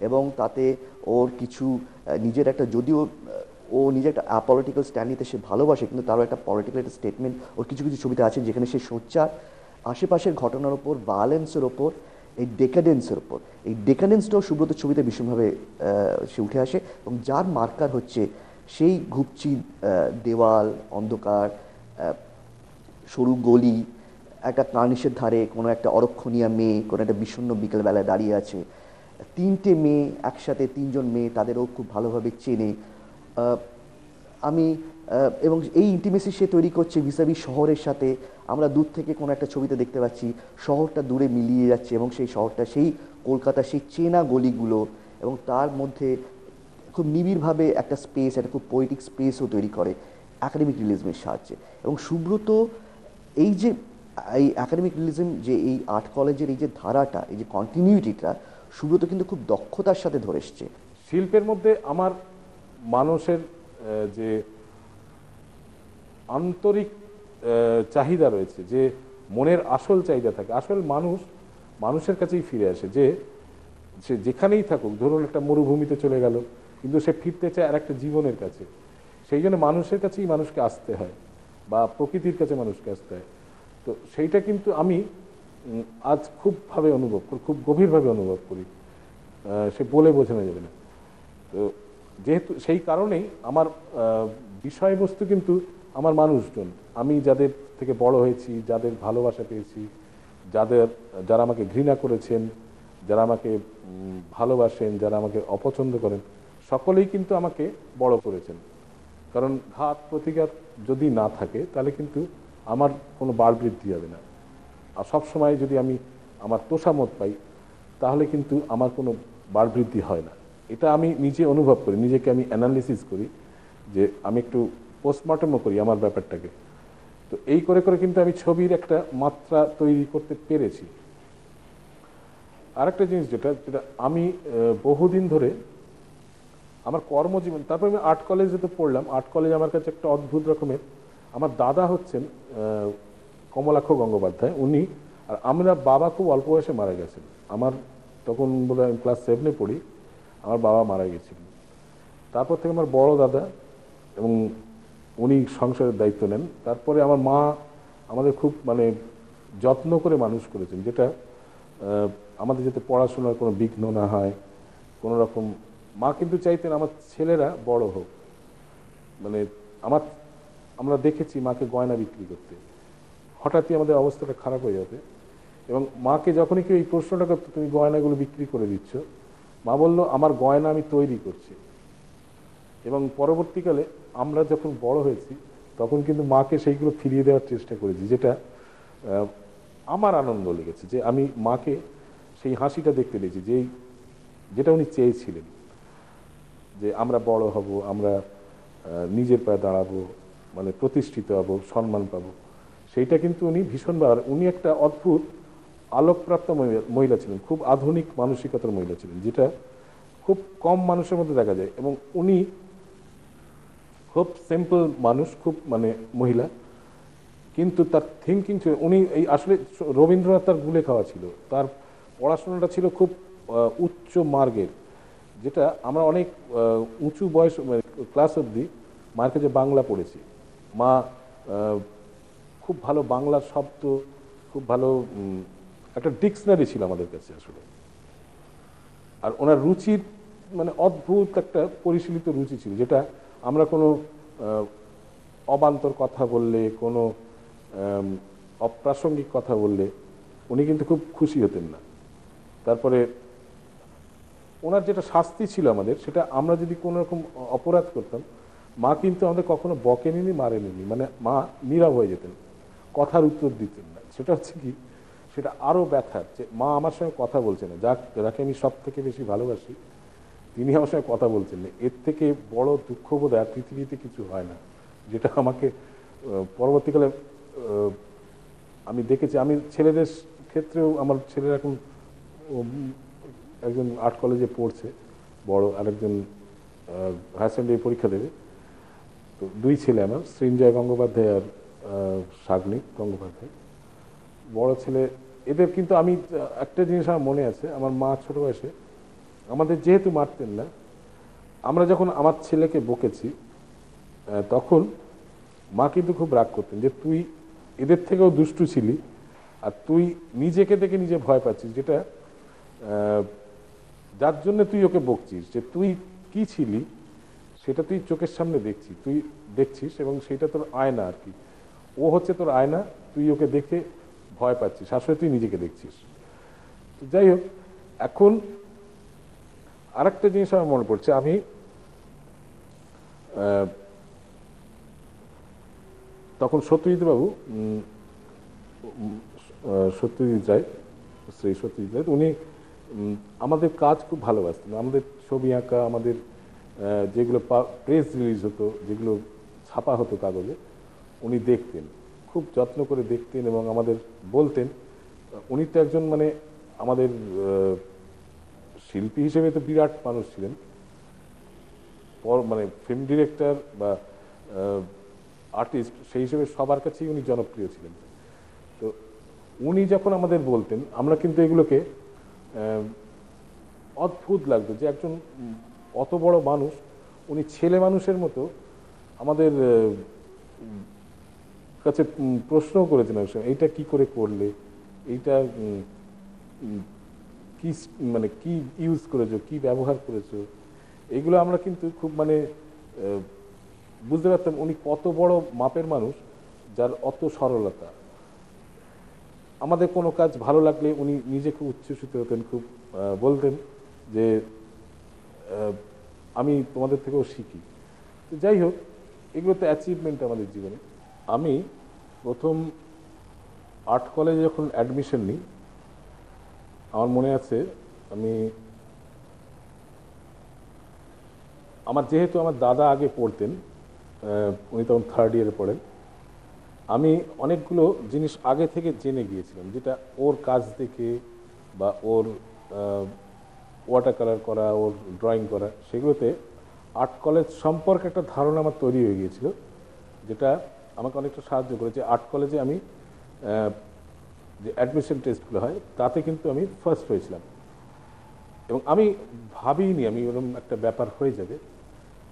এবং তাতে ওর কিছু নিজের একটা, যদিও ও নিজে একটা অ্যাপলিটিক্যাল স্ট্যান্ড নিতে সে ভালোবাসে, কিন্তু তারও একটা পলিটিক্যাল একটা স্টেটমেন্ট ওর কিছু কিছু ছবিতে আছে, যেখানে সে সোচ্চার আশেপাশের ঘটনার ওপর, ভায়োলেন্সের ওপর, এই ডেকাডেন্সের ওপর, এই ডেকাডেন্সটাও সুব্রত ছবিতে ভীষণভাবে সে উঠে আসে, এবং যার মার্কার হচ্ছে সেই ঘুপচি দেওয়াল, অন্ধকার, সরু গলি, একটা কার্নিশের ধারে কোনো একটা অরক্ষণীয়া মেয়ে কোনো একটা বিষণ্ণ বিকেলবেলায় দাঁড়িয়ে আছে, তিনটে মেয়ে একসাথে, তিনজন মেয়ে, তাদেরও খুব ভালোভাবে চেনে, এবং এই ইন্টিমেসি সে তৈরি করছে ভিসাভি শহরের সাথে। আমরা দূর থেকে কোনো একটা ছবিতে দেখতে পাচ্ছি শহরটা দূরে মিলিয়ে যাচ্ছে, এবং সেই শহরটা, সেই কলকাতা, সেই চেনা গলিগুলো, এবং তার মধ্যে খুব নিবিড়ভাবে একটা স্পেস, একটা খুব পোয়েটিক স্পেসও তৈরি করে একাডেমিক রিয়েলিজমের সাহায্যে। এবং সুব্রত এই যে এই একাডেমিক রিয়েলিজম, যে এই আর্ট কলেজের এই যে ধারাটা, এই যে কন্টিনিউটিটা, সুব্রত কিন্তু খুব দক্ষতার সাথে ধরে এসছে। শিল্পের মধ্যে আমার মানুষের যে আন্তরিক চাহিদা রয়েছে, যে মনের আসল চাহিদা থাকে, আসল মানুষের কাছেই ফিরে আসে, যে সে যেখানেই থাকুক, ধরুন একটা মরুভূমিতে চলে গেল, কিন্তু সে ফিরতে চায় আর একটা জীবনের কাছে, সেই জন্য মানুষের কাছেই মানুষকে আসতে হয়, বা প্রকৃতির কাছে মানুষকে আসতে হয়। তো সেইটা কিন্তু আমি আজ খুব গভীরভাবে অনুভব করি, সে বলে বোঝানো যাবে না। তো যেহেতু সেই কারণেই আমার বিষয়বস্তু কিন্তু আমার মানুষজন, আমি যাদের থেকে বড় হয়েছি, যাদের ভালোবাসা পেয়েছি, যারা আমাকে ঘৃণা করেছেন, যারা আমাকে ভালোবাসেন, যারা আমাকে অপছন্দ করেন, সকলেই কিন্তু আমাকে বড় করেছেন। কারণ ঘাত প্রতিঘাত যদি না থাকে, তাহলে কিন্তু আমার কোনো বাড় বৃদ্ধি হবে না। আর সবসময় যদি আমি আমার তোষামত পাই, তাহলে কিন্তু আমার কোনো বাড় বৃদ্ধি হয় না। এটা আমি নিজে অনুভব করি, নিজেকে আমি অ্যানালিসিস করি, যে আমি একটু পোস্টমর্টমও করি আমার ব্যাপারটাকে। তো এই করে করে কিন্তু আমি ছবির একটা মাত্রা তৈরি করতে পেরেছি। আরেকটা জিনিস যেটা আমি বহুদিন ধরে আমার কর্মজীবন, তারপর আমি আর্ট কলেজে তো পড়লাম। আর্ট কলেজ আমার কাছে একটা অদ্ভুত রকমের, আমার দাদা হচ্ছেন কমলাক্ষ গঙ্গোপাধ্যায়, উনি, আর আমরা বাবা খুব অল্প বয়সে মারা গেছেন। আমার তখন বোধহয় আমি ক্লাস 7-এ পড়ি, আমার বাবা মারা গেছিলেন। তারপর থেকে আমার বড় দাদা, এবং উনি সংসারের দায়িত্ব নেন। তারপরে আমার মা আমাদের খুব যত্ন করে মানুষ করেছেন, যেটা আমাদের যাতে পড়াশোনার কোনো বিঘ্ন না হয়, কোনো রকম। মা কিন্তু চাইতেন আমার ছেলেরা বড় হোক। আমরা দেখেছি মাকে গয়না বিক্রি করতে, হঠাৎই আমাদের অবস্থাটা খারাপ হয়ে যাবে, এবং মাকে যখনই কেউ এই প্রশ্নটা করতো, তুমি গয়নাগুলো বিক্রি করে দিচ্ছ, মা বলল, আমার গয়না আমি তৈরি করছি। এবং পরবর্তীকালে আমরা যখন বড় হয়েছি, তখন কিন্তু মাকে সেইগুলো ফিরিয়ে দেওয়ার চেষ্টা করেছি, যেটা আমার আনন্দ লেগেছে, যে আমি মাকে সেই হাসিটা দেখতে পেয়েছি, যেটা উনি চেয়েছিলেন, যে আমরা বড় হব, আমরা নিজের পায়ে দাঁড়াবো, প্রতিষ্ঠিত হব, সম্মান পাবো। সেইটা কিন্তু উনি ভীষণবার, উনি একটা অদ্ভুত আলোকপ্রাপ্ত মহিলা ছিলেন, খুব আধুনিক মানসিকতার মহিলা ছিলেন, যেটা খুব কম মানুষের মধ্যে দেখা যায়। এবং উনি খুব সিম্পল মানুষ, খুব মহিলা, কিন্তু তার থিঙ্কিং ছিল, উনি এই আসলে রবীন্দ্রনাথ তার গুলে খাওয়া ছিল, তার পড়াশোনাটা ছিল খুব উচ্চ মার্গের, যেটা আমরা অনেক উঁচু বয়স ক্লাস অবধি মায়ের কাছে বাংলা পড়েছি। মা খুব ভালো বাংলার শব্দ, খুব ভালো একটা ডিকশনারি ছিল আমাদের কাছে আসলে। আর ওনার রুচির মানে অদ্ভুত একটা পরিশীলিত রুচি ছিল, যেটা আমরা কোনো অবান্তর কথা বললে, কোনো অপ্রাসঙ্গিক কথা বললে উনি কিন্তু খুব খুশি হতেন না। তারপরে ওনার যেটা শাস্তি ছিল আমাদের, সেটা আমরা যদি কোনো রকম অপরাধ করতাম, মা কিন্তু আমাদের কখনো বকেনি, মারেনি, মানে মা নীরব হয়ে যেতেন, কথার উত্তর দিতেন না। সেটা হচ্ছে কি, সেটা আরও ব্যথার, যে মা আমার সঙ্গে কথা বলছে না, যাকে আমি সব থেকে বেশি ভালোবাসি তিনি আমার সঙ্গে কথা বলছেন না। এর থেকে বড় দুঃখবোধ আর পৃথিবীতে কিছু হয় না, যেটা আমাকে পরবর্তীকালে আমি দেখেছি। আমি ছেলেদের ক্ষেত্রেও, আমার ছেলেরা এখন একজন আর্ট কলেজে পড়ছে বড়, আরেকজন হায়ার সেকেন্ডারি পরীক্ষা দেবে। তো দুই ছেলে আমার, সৃঞ্জয় গঙ্গোপাধ্যায় আর সাগ্নিক গঙ্গোপাধ্যায়, বড় ছেলে। এদের কিন্তু আমি একটা জিনিস আমার মনে আছে, আমার মা ছোট বয়সে আমাদের যেহেতু মারতেন না, আমরা যখন আমার ছেলেকে বকেছি তখন মা কিন্তু খুব রাগ করতেন, যে তুই এদের থেকেও দুষ্টু ছিলি, আর তুই নিজেকে দেখে নিজে ভয় পাচ্ছিস, যেটা যার জন্য তুই ওকে বকছিস, যে তুই কি ছিলি সেটা তুই চোখের সামনে তুই দেখছিস, এবং সেটা তোর আয়না আর কি। ও হচ্ছে তোর আয়না, তুই ওকে দেখে ভয় পাচ্ছিস, আসলে তুই নিজেকে দেখছিস। তো যাই হোক, এখন আরেকটা জিনিস আমার মনে পড়ছে, আমি তখন সত্যজিৎ বাবু, সত্যজিৎ রায়, শ্রী সত্যজিৎ রায়, উনি আমাদের কাজ খুব ভালোবাসতেন। আমাদের ছবি আঁকা, আমাদের যেগুলো প্রেস রিলিজ হতো, যেগুলো ছাপা হতো কাগজে, উনি দেখতেন, খুব যত্ন করে দেখতেন এবং আমাদের বলতেন। উনি তো একজন মানে আমাদের শিল্পী হিসেবে তো বিরাট মানুষ ছিলেন, মানে ফিল্ম ডিরেক্টর বা আর্টিস্ট, সেই হিসেবে সবার কাছেই উনি জনপ্রিয় ছিলেন। তো উনি যখন আমাদের বলতেন, আমরা কিন্তু এগুলোকে অদ্ভুত লাগতো, যে একজন অত বড় মানুষ, উনি ছেলে মানুষের মতো আমাদের কাছে প্রশ্ন করেছেন, এইটা কি করে করলে, এইটা কি মানে কি ইউজ করেছো, কি ব্যবহার করেছো, এইগুলো আমরা কিন্তু খুব মানে বুঝতে পারতাম উনি কত বড় মাপের মানুষ, যার অত সরলতা। আমাদের কোনো কাজ ভালো লাগলে উনি নিজে খুব উচ্ছ্বসিত হতেন, খুব বলতেন যে আমি তোমাদের থেকেও শিখি। তো যাই হোক, এগুলো তো অ্যাচিভমেন্ট আমাদের জীবনে। আমি প্রথম আর্ট কলেজে যখন অ্যাডমিশন নিই, আমার মনে আছে, যেহেতু আমার দাদা আগে পড়তেন, উনি তখন 3rd ইয়ারে পড়েন, আমি অনেকগুলো জিনিস আগে থেকে জেনে গিয়েছিলাম, যেটা ওর কাজ দেখে বা ওর ওয়াটার কালার করা, ওর ড্রয়িং করা, সেগুলোতে আর্ট কলেজ সম্পর্কে একটা ধারণা আমার তৈরি হয়ে গিয়েছিল, যেটা আমাকে অনেকটা সাহায্য করেছে। আর্ট কলেজে আমি যে অ্যাডমিশন টেস্টগুলো হয়, তাতে কিন্তু আমি ফার্স্ট হয়েছিলাম, এবং আমি ভাবিনি আমি ওরকম একটা ব্যাপার হয়ে যাবে।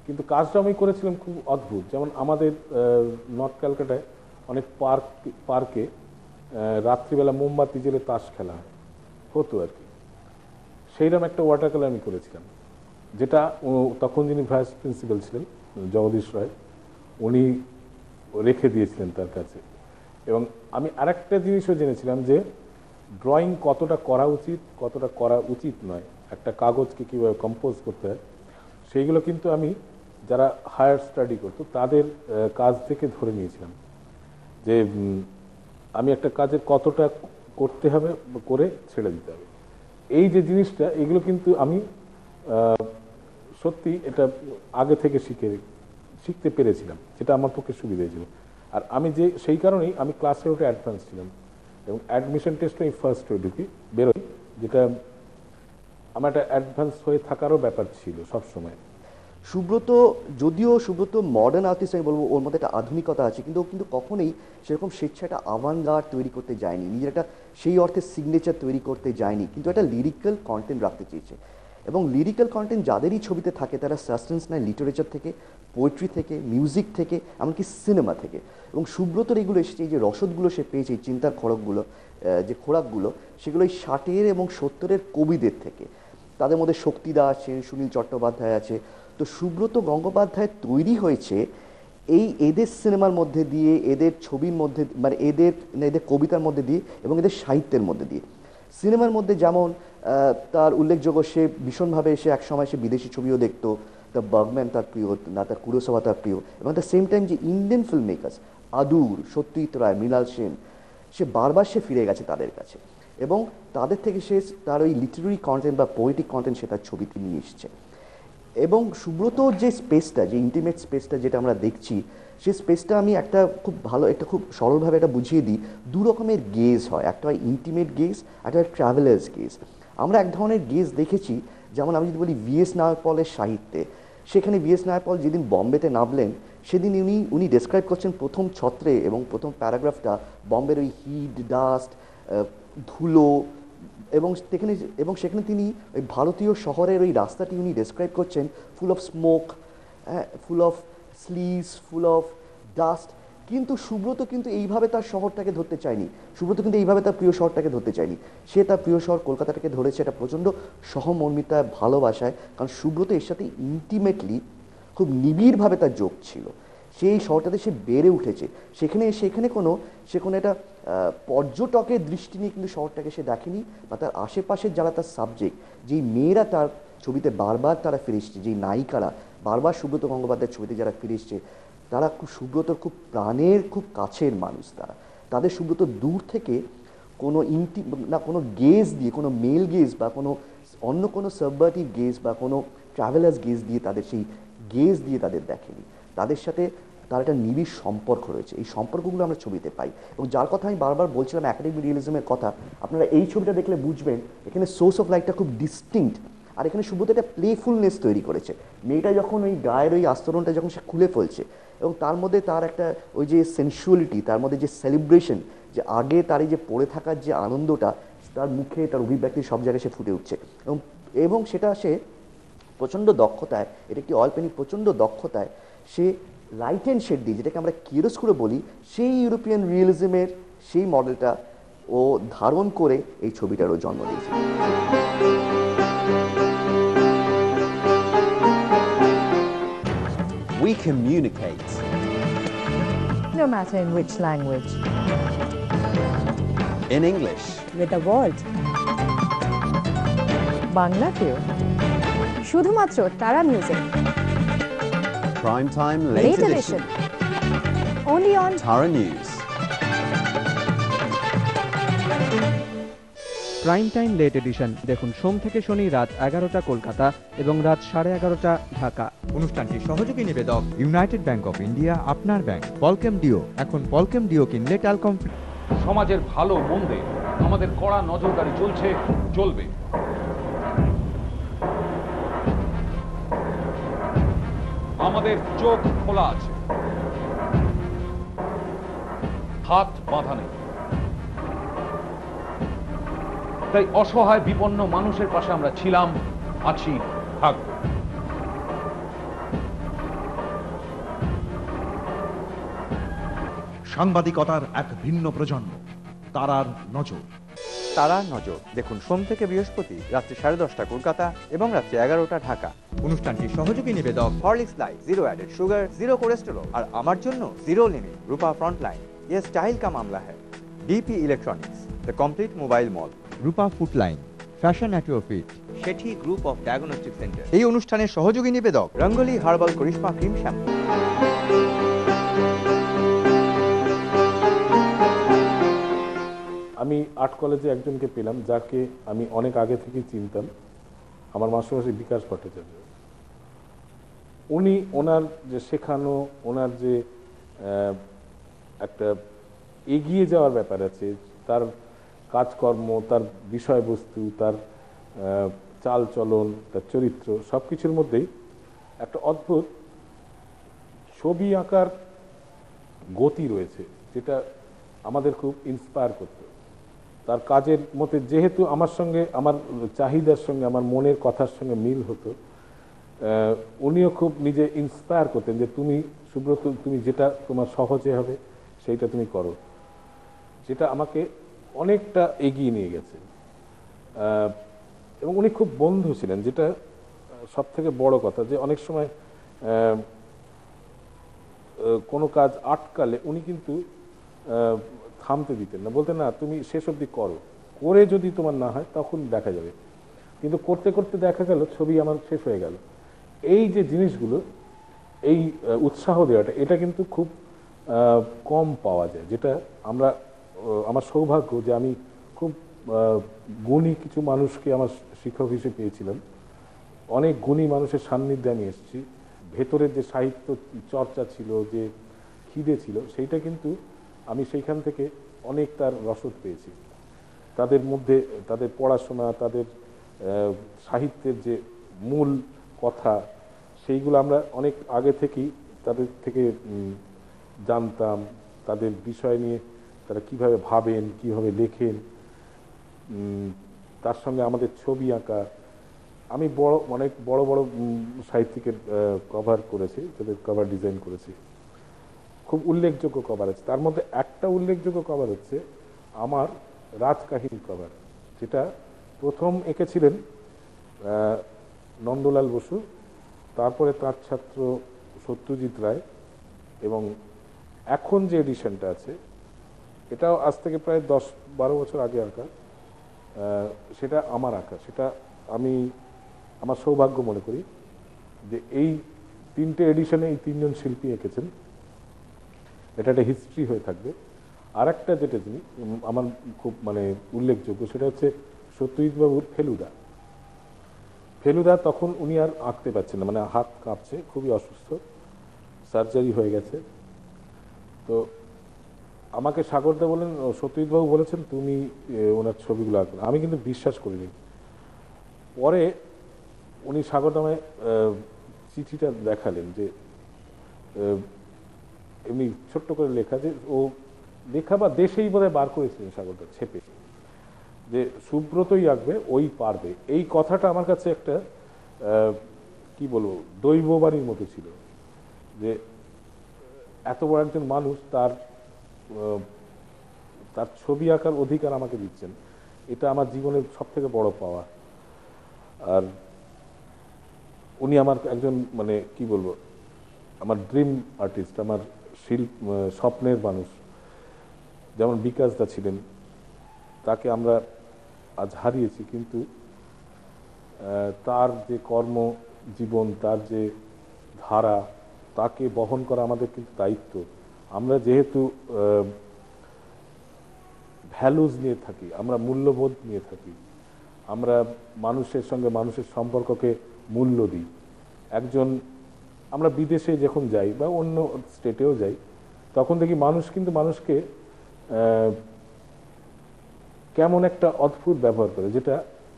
কিন্তু কাজটা আমি করেছিলাম খুব অদ্ভুত। যেমন আমাদের নর্থ ক্যালকাটায় অনেক পার্কে রাত্রিবেলা মোমবাতি জেলে তাস খেলা হতো আর কি, সেইরকম একটা ওয়াটার কালার আমি করেছিলাম, যেটা তখন যিনি ভাইস প্রিন্সিপাল ছিলেন জগদীশ রায়, উনি রেখে দিয়েছিলেন তার কাছে। এবং আমি আরেকটা জিনিসও জেনেছিলাম, যে ড্রয়িং কতটা করা উচিত, কতটা করা উচিত নয়, একটা কাগজকে কীভাবে কম্পোজ করতে হয়, সেইগুলো কিন্তু আমি যারা হায়ার স্টাডি করতো তাদের কাজ থেকে ধরে নিয়েছিলাম, যে আমি একটা কাজের কতটা করতে হবে, করে ছেড়ে দিতে হবে। এই যে জিনিসটা, এগুলো কিন্তু আমি সত্যি এটা আগে থেকে শিখতে পেরেছিলাম, যেটা আমার পক্ষে সুবিধা হয়েছিল। আর আমি সেই কারণেই আমি ক্লাসে ওটা অ্যাডভান্স ছিলাম, এবং অ্যাডমিশন টেস্টে আমি ফার্স্ট হয়ে বেরোই, যেটা আমার একটা অ্যাডভান্স হয়ে থাকারও ব্যাপার ছিল সবসময়। সুব্রত, যদিও সুব্রত মডার্ন আর্টিস্ট, আমি বলবো ওর মধ্যে একটা আধুনিকতা আছে, কিন্তু ও কিন্তু কখনোই সেরকম স্বেচ্ছা একটা আভানগার্ড তৈরি করতে যায়নি, নিজের একটা সেই অর্থে সিগনেচার তৈরি করতে যায়নি, কিন্তু একটা লিরিক্যাল কন্টেন্ট রাখতে চেয়েছে। এবং লিরিক্যাল কন্টেন্ট যাদেরই ছবিতে থাকে তারা সাসটেন্স নেয় লিটারেচার থেকে, পোয়েট্রি থেকে, মিউজিক থেকে, এমনকি সিনেমা থেকে। এবং সুব্রতর এগুলো এসেছে, এই যে রসদগুলো সে পেয়েছে, এই চিন্তার খড়গগুলো, যে খোরাকগুলো, সেগুলো এই 60-এর এবং 70-এর কবিদের থেকে। তাদের মধ্যে শক্তিদা আছেন, সুনীল চট্টোপাধ্যায় আছে। তো সুব্রত গঙ্গোপাধ্যায় তৈরি হয়েছে এদের সিনেমার মধ্যে দিয়ে, এদের ছবির মধ্যে, মানে এদের কবিতার মধ্যে দিয়ে এবং এদের সাহিত্যের মধ্যে দিয়ে। সিনেমার মধ্যে যেমন তার উল্লেখযোগ্য, সে ভীষণভাবে সে একসময় সে বিদেশি ছবিও দেখতো, দ্য বার্গম্যান তার প্রিয়, না তার কুরোসাওয়া তার প্রিয়, এবং দ্য সেম টাইম যে ইন্ডিয়ান ফিল্ম মেকার্স আদুর, সত্যজিৎ রায়, মৃণাল সেন, সে বারবার সে ফিরে গেছে তাদের কাছে, এবং তাদের থেকে সে তার ওই লিটারারি কন্টেন্ট বা পোয়েটিক কন্টেন্ট সে তার ছবিতে নিয়ে এসছে। এবং সুব্রতর যে স্পেসটা, যে ইন্টিমেট স্পেসটা যেটা আমরা দেখছি, সেই স্পেসটা আমি একটা খুব ভালো, একটা খুব সরলভাবে এটা বুঝিয়ে দিই। দু রকমের গেজ হয়, একটা হয় ইন্টিমেট গেজ, একটা হয় ট্রাভেলার্স গেজ। আমরা এক ধরনের গেজ দেখেছি, যেমন আমি যদি বলি VS নায়পলের সাহিত্যে, সেখানে VS নায়পল যেদিন বম্বেতে নামলেন, সেদিন উনি ডেসক্রাইব করছেন প্রথম ছত্রে এবং প্রথম প্যারাগ্রাফটা বম্বের ওই হিট, ডাস্ট, ধুলো, এবং সেখানে তিনি ওই ভারতীয় শহরের ওই রাস্তাটি উনি ডেসক্রাইব করছেন full of smoke, full of sleaze, full of dust. কিন্তু সুব্রত কিন্তু এইভাবে তার শহরটাকে ধরতে চায়নি, সুব্রত কিন্তু এইভাবে তার প্রিয় শহরটাকে ধরতে চায়নি। সে তার প্রিয় শহর কলকাতাটাকে ধরেছে একটা প্রচণ্ড সহমর্মিতায়, ভালোবাসায়, কারণ সুব্রত এর সাথে ইন্টিমেটলি, খুব নিবিড়ভাবে তার যোগ ছিল। সেই শহরটাতে সে বেড়ে উঠেছে, সেখানে সে কোনো একটা পর্যটকের দৃষ্টি নিয়ে কিন্তু শহরটাকে সে দেখেনি, বা তার আশেপাশের যারা তার সাবজেক্ট, যেই মেয়েরা তার ছবিতে বারবার তারা ফিরে এসছে, যেই নায়িকারা বারবার সুব্রত গঙ্গোপাধ্যায়ের ছবিতে যারা ফিরে এসছে, তারা সুব্রতর খুব প্রাণের, খুব কাছের মানুষ। তাদের সুব্রত দূর থেকে কোনো কোনো গেজ দিয়ে, কোনো মেল গেজ বা কোনো অন্য কোনো সাবভার্টিভ গেজ বা কোনো ট্রাভেলার্স গেজ দিয়ে, তাদের সেই গেজ দিয়ে তাদের দেখেনি। তাদের সাথে তার একটা নিবিড় সম্পর্ক রয়েছে, এই সম্পর্কগুলো আমরা ছবিতে পাই। এবং যার কথা আমি বারবার বলছিলাম, একাডেমিক রিয়েলিজমের কথা, আপনারা এই ছবিটা দেখলে বুঝবেন এখানে সোর্স অফ লাইটটা খুব ডিস্টিংক্ট, আর এখানে সুব্রত একটা প্লেফুলনেস তৈরি করেছে। মেয়েটা যখন ওই গায়ের ওই আস্তরণটা যখন সে খুলে ফেলছে, এবং তার মধ্যে তার একটা ওই যে সেন্সুয়ালিটি, তার মধ্যে যে সেলিব্রেশন, যে আগে তার এই যে পড়ে থাকার যে আনন্দটা, তার মুখে, তার অভিব্যক্তি সব জায়গায় সে ফুটে উঠছে। এবং সেটা সে প্রচণ্ড দক্ষতায়, এটা একটি অয়েল পেইন্টিং, প্রচণ্ড দক্ষতায় সে লাইট অ্যান্ড শেড দিয়ে, যেটাকে আমরা কিরোস্কুরো বলি, সেই ইউরোপিয়ান রিয়েলিজমের সেই মডেলটা ও ধারণ করে এই ছবিটারও জন্ম দিয়েছে। We communicate. No matter in which language. In English. With the world. বাংলাতেও। শুধুমাত্র তারা মিউজিক। Prime time late edition. Only on Tara News. Prime time late edition দেখুন সোম থেকে শনি রাত 11টা কলকাতা এবং রাত 11:30 ঢাকা। অনুষ্ঠানটির সহযোগী নিবেদক ইউনাইটেড ব্যাংক অফ ইন্ডিয়া, আপনার ব্যাংক, পলকেম ডিও। এখন পলকেম ডিও কিনলে টালকম ফ্রি। সমাজের ভালো মন্দে আমাদের কড়া নজরদারি চলছে, চলবে। আমাদের চোখ খোলা আছে, হাত বাঁধা নেই। তাই অসহায় বিপন্ন মানুষের পাশে আমরা ছিলাম, আছি, থাকব। সাংবাদিকতার এক ভিন্ন প্রজন্ম, তারার নজর। তারার নজর দেখুন সোম থেকে বৃহস্পতি রাত্রি 10:30 কলকাতা এবং রাত্রি 11টা ঢাকা। অনুষ্ঠানটির সহযোগী নিবেদক Horlicks lite, zero added sugar, zero cholesterol, আর আমার জন্য জিরো লিমিট, রূপা ফ্রন্টলাইন, ये स्टाइल का मामला है, DP electronics, the complete mobile mall, Rupa footline, fashion at your feet, Sethi group of diagnostic centre. এই অনুষ্ঠানের সহযোগী নিবেদক Rangoli herbal Karishma cream shampoo. আমি আর্ট কলেজে একজনকে পেলাম যাকে আমি অনেক আগে থেকেই চিনতাম, আমার মাস্টারমশাই বিকাশ ভট্টাচার্য। উনি ওনার যে শেখানো, ওনার যে একটা এগিয়ে যাওয়ার ব্যাপার আছে, তার কাজকর্ম, তার বিষয়বস্তু, তার চাল চলন, তার চরিত্র, সব কিছুর মধ্যেই একটা অদ্ভুত ছবি আঁকার গতি রয়েছে, যেটা আমাদের খুব ইন্সপায়ার করতো। তার কাজের মধ্যে যেহেতু আমার সঙ্গে, আমার চাহিদার সঙ্গে, আমার মনের কথার সঙ্গে মিল হতো, উনিও খুব নিজে ইন্সপায়ার করতেন যে তুমি সুব্রত, তুমি যেটা তোমার সহজে হবে সেইটা তুমি করো, যেটা আমাকে অনেকটা এগিয়ে নিয়ে গেছে। এবং উনি খুব বন্ধু ছিলেন, যেটা সব থেকে বড় কথা, যে অনেক সময় কোনো কাজ আটকালে উনি কিন্তু থামতে দিতেন না, বলতেন না তুমি শেষ অবধি করো, করে যদি তোমার না হয় তখন দেখা যাবে। কিন্তু করতে করতে দেখা গেল ছবি আমার শেষ হয়ে গেল। এই যে জিনিসগুলো, এই উৎসাহ দেওয়াটা, এটা কিন্তু খুব কম পাওয়া যায়, যেটা আমার সৌভাগ্য যে আমি খুব গুণী কিছু মানুষকে আমার শিক্ষক হিসেবে পেয়েছিলাম। অনেক গুণী মানুষের সান্নিধ্যে আমি এসেছি। ভেতরের যে সাহিত্য চর্চা ছিল, যে খিদে ছিল, সেইটা কিন্তু আমি সেইখান থেকে অনেক তার রসদ পেয়েছি। তাদের মধ্যে তাদের পড়াশোনা, তাদের সাহিত্যের যে মূল কথা, সেইগুলো আমরা অনেক আগে থেকেই তাদের থেকে জানতাম। তাদের বিষয় নিয়ে তারা কিভাবে ভাবেন, কিভাবে লেখেন, তার সঙ্গে আমাদের ছবি আঁকা। আমি অনেক বড় বড় সাহিত্যিকের কভার করেছি, তাদের কভার ডিজাইন করেছি। খুব উল্লেখযোগ্য কভার আছে, তার মধ্যে একটা উল্লেখযোগ্য কভার হচ্ছে আমার রাজকাহিনী কভার, যেটা প্রথম এঁকেছিলেন নন্দলাল বসু, তারপরে তার ছাত্র সত্যজিৎ রায়, এবং এখন যে এডিশনটা আছে এটাও আজ থেকে প্রায় 10-12 বছর আগে আঁকা, সেটা আমার আঁকা। সেটা আমি আমার সৌভাগ্য মনে করি যে এই 3টে এডিশনে এই 3জন শিল্পী এঁকেছেন, এটা একটা হিস্ট্রি হয়ে থাকবে। আর একটা যেটা জিনিস আমার খুব উল্লেখযোগ্য, সেটা হচ্ছে সত্যজিৎ বাবুর ফেলুদা। তখন উনি আর আঁকতে পারছেন না, হাত কাঁপছে, খুবই অসুস্থ, সার্জারি হয়ে গেছে। তো আমাকে সাগরদা বলেন, সত্যজিৎবাবু বলেছেন তুমি ওনার ছবিগুলো আঁকবেন। আমি কিন্তু বিশ্বাস করিনি। পরে উনি সাগরদামায় চিঠিটা দেখালেন, যে এমনি ছোট্ট করে লেখা, যে ও লেখা বা দেশেই বোধহয় বার করেছিলেন সাগরদা ছেপে, যে সুব্রতই আঁকবে, ওই পারবে। এই কথাটা আমার কাছে একটা কি বলবো, দৈববাণীর মতো ছিল, যে এত বড় একজন মানুষ তার ছবি আঁকার অধিকার আমাকে দিচ্ছেন। এটা আমার জীবনের সব থেকে বড় পাওয়া। আর উনি আমার একজন কি বলবো, আমার ড্রিম আর্টিস্ট, আমার স্বপ্নের মানুষ। যেমন বিকাশ দা ছিলেন, তাকে আমরা আজ হারিয়েছি, কিন্তু তার যে কর্মজীবন, তার যে ধারা, তাকে বহন করা আমাদের কিন্তু দায়িত্ব। আমরা যেহেতু ভ্যালুজ নিয়ে থাকি, আমরা মূল্যবোধ নিয়ে থাকি, আমরা মানুষের সঙ্গে মানুষের সম্পর্ককে মূল্য দিই। আমরা বিদেশে যখন যাই বা অন্য স্টেটেও যাই, তখন দেখি মানুষ কিন্তু মানুষকে কেমন একটা অদ্ভুত ব্যবহার করে, যেটা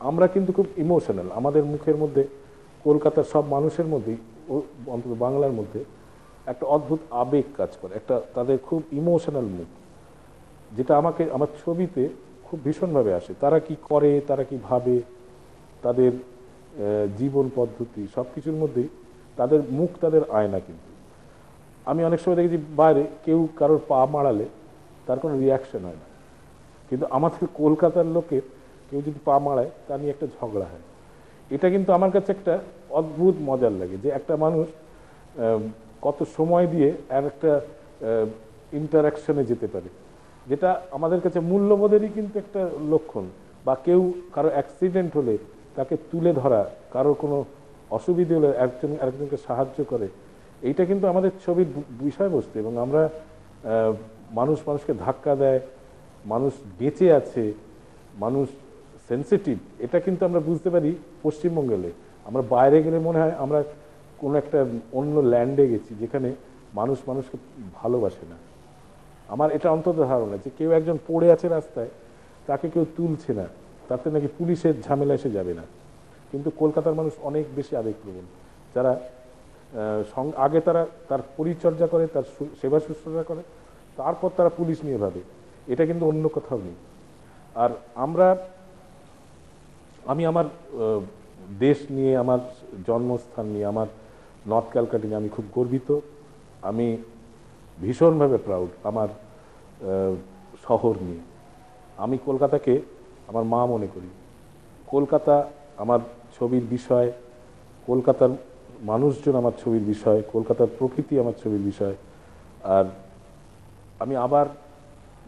আমরা কিন্তু খুব ইমোশনাল। আমাদের মুখের মধ্যে, কলকাতার সব মানুষের মধ্যেই, অন্তত বাংলার মধ্যে একটা অদ্ভুত আবেগ কাজ করে, একটা তাদের খুব ইমোশনাল মুখ, যেটা আমার ছবিতে খুব ভীষণভাবে আসে। তারা কি করে, তারা কি ভাবে, তাদের জীবন পদ্ধতি, সব কিছুর মধ্যেই তাদের মুখ তাদের আয়না। কিন্তু আমি অনেক সময় দেখেছি বাইরে কেউ কারোর পা মারালে তার কোনো রিয়াকশন হয় না, কিন্তু আমাদের কলকাতার লোকের কেউ যদি পা মারায় তা নিয়ে একটা ঝগড়া হয়। এটা কিন্তু আমার কাছে একটা অদ্ভুত মজার লাগে, যে একটা মানুষ কত সময় দিয়ে আর একটা ইন্টারাকশনে যেতে পারে, যেটা আমাদের কাছে মূল্যবোধেরই কিন্তু একটা লক্ষণ। বা কেউ কারো অ্যাক্সিডেন্ট হলে তাকে তুলে ধরা, কারো কোনো অসুবিধে হলে আরেকজনকে সাহায্য করে, এইটা কিন্তু আমাদের ছবির বিষয়বস্তু। এবং আমরা মানুষকে ধাক্কা দেয়, মানুষ বেঁচে আছে, মানুষ সেন্সিটিভ, এটা কিন্তু আমরা বুঝতে পারি পশ্চিমবঙ্গে। আমরা বাইরে গেলে মনে হয় আমরা কোনো একটা অন্য ল্যান্ডে গেছি, যেখানে মানুষকে ভালোবাসে না। আমার এটা অন্তত ধারণা, যে কেউ একজন পড়ে আছে রাস্তায়, তাকে কেউ তুলছে না, তাতে নাকি পুলিশের ঝামেলা এসে যাবে না। কিন্তু কলকাতার মানুষ অনেক বেশি আবেগপ্রবণ, যারা আগে তারা তার পরিচর্যা করে, তার সেবা শুশ্রূষা করে, তারপর তারা পুলিশ নিয়ে ভাবে। এটা কিন্তু অন্য কোথাও নেই। আর আমি আমার দেশ নিয়ে, আমার জন্মস্থান নিয়ে, আমার নর্থ ক্যালকাটা নিয়ে আমি খুব গর্বিত। আমি ভীষণভাবে প্রাউড আমার শহর নিয়ে। আমি কলকাতাকে আমার মা মনে করি। কলকাতা আমার ছবির বিষয়, কলকাতার মানুষজন আমার ছবির বিষয়, কলকাতার প্রকৃতি আমার ছবির বিষয়। আর আমি আবার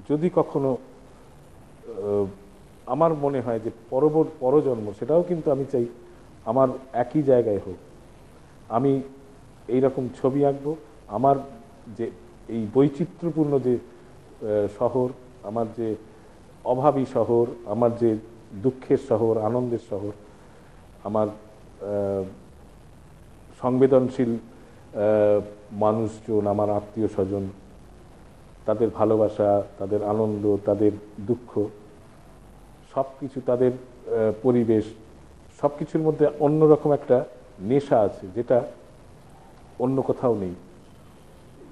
যদি কখনো আমার মনে হয় যে পরজন্ম, সেটাও কিন্তু আমি চাই আমার একই জায়গায় হোক। আমি এইরকম ছবি আঁকবো। আমার যে এই বৈচিত্র্যপূর্ণ যে শহর, আমার যে অভাবী শহর, আমার যে দুঃখের শহর, আনন্দের শহর, আমার সংবেদনশীল মানুষজন, আমার আত্মীয় স্বজন, তাদের ভালোবাসা, তাদের আনন্দ, তাদের দুঃখ, সব কিছু, তাদের পরিবেশ, সব কিছুর মধ্যে অন্যরকম একটা নেশা আছে যেটা অন্য কোথাও নেই।